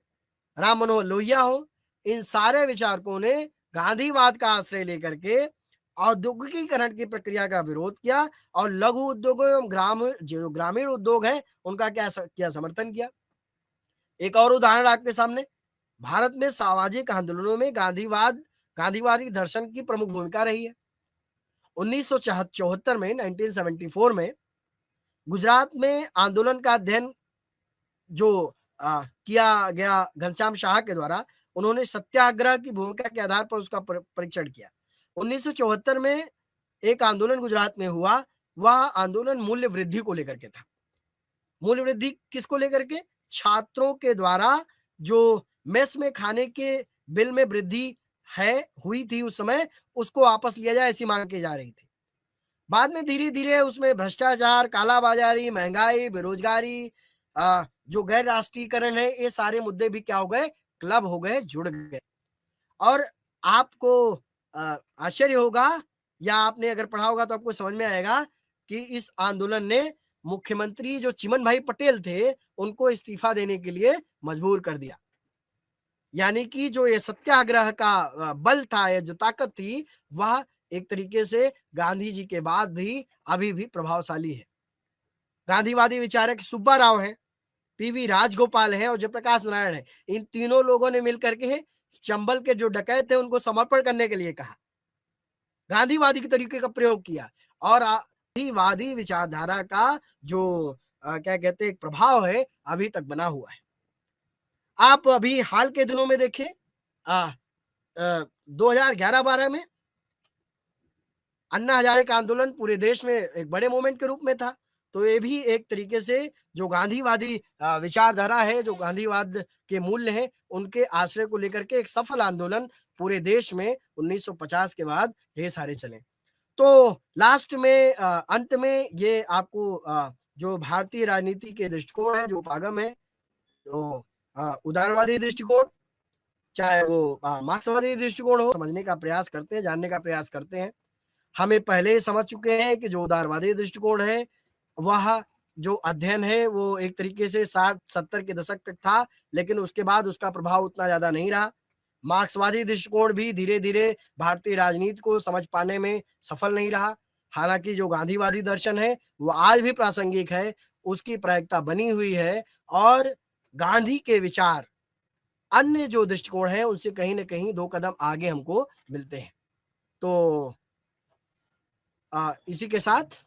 राम मनोहर लोहिया हो, इन सारे विचारकों ने गांधीवाद का आश्रय लेकर के औद्योगिकीकरण की प्रक्रिया का विरोध किया और लघु उद्योगों एवं ग्रामीण उद्योग हैं, उनका क्या समर्थन किया। एक और उदाहरण आपके सामने, भारत में सामाजिक आंदोलनों में गांधीवादी दर्शन की प्रमुख भूमिका रही है। 1974 में 1974 में गुजरात में आंदोलन का अध्ययन जो किया गया घनश्याम शाह के द्वारा, उन्होंने सत्याग्रह की भूमिका के आधार पर उसका परीक्षण किया। 1974 में एक आंदोलन गुजरात में हुआ, वह आंदोलन मूल्य वृद्धि को लेकर के था। मूल्य वृद्धि किसको लेकर के? छात्रों के द्वारा जो मेस में खाने के बिल में वृद्धि हुई थी उस समय, उसको वापस लिया जाए, ऐसी मांग की जा रही थी। बाद में धीरे-धीरे उसमें भ्रष्टाचार, कालाबाजारी, महंगाई, बेरोजगारी, जो गैर राष्ट्रीयकरण है, ये सारे मुद्दे भी क्या हो गए? क्लब हो गए, जुड़ गए। और आपको आश्चर्य होगा या आपने अगर पढ़ा होगा तो आपको समझ में आएगा कि इस आंदोलन ने मुख्यमंत्री जो चिमन भाई पटेल थे, उनको इस्तीफा देने के लिए मजबूर कर दिया। यानी कि जो ये सत्याग्रह का बल था या जो ताकत थी, वह एक तरीके से गांधी जी के बाद भी अभी भी प्रभावशाली है। गांधीवादी विचारक सुब्बा राव हैं, पीवी राजगोपाल हैं और जयप्रकाश नारायण हैं। इन तीनों लोगों ने मिलकर के चंबल के जो डकैत थे उनको समर्पण करने के लिए कहा। गांधीवादी के तरीके का प्रयोग किया और गांधीवादी विचारधारा का जो क्या कहते हैं एक प्रभाव है, अभी तक बना हुआ है। आप अभी हाल के दिनों में देखें 2011-12 में अन्ना हजारे का आंदोलन पूरे देश में एक बड़े मूवमेंट के रूप में था। तो ये भी एक तरीके से जो गांधीवादी विचारधारा है, जो गांधीवाद के मूल्य हैं, उनके आश्रय को लेकर के एक सफल आंदोलन पूरे देश में 1950 के बाद ढेर सारे चले। तो लास्ट में अंत में ये आपको जो भारतीय राजनीति के दृष्टिकोण है, जो उपागम है, तो उदारवादी दृष्टिकोण, चाहे वो मार्क्सवादी दृष्टिकोण हो, समझने का प्रयास करते हैं, जानने का प्रयास करते हैं। हमें पहले ही समझ चुके हैं कि जो उदारवादी दृष्टिकोण है, वह जो अध्ययन है वो एक तरीके से 60-70 के दशक तक था, लेकिन उसके बाद उसका प्रभाव उतना ज़्यादा नहीं रहा। मार्क्सवादी दृष्टिकोण भी धीरे-धीरे भारतीय राजनीति को समझ पाने में सफल नहीं रहा। हालाँकि जो गांधीवादी दर्शन है, वो आज भी प्रासंगिक है, उसकी प्रायिकता बनी हुई है और गांधी के विचार अन्य जो दृष्टिकोण हैं, उनसे कहीं न कहीं 2 कदम आगे हमको मिलते हैं। तो इसी के साथ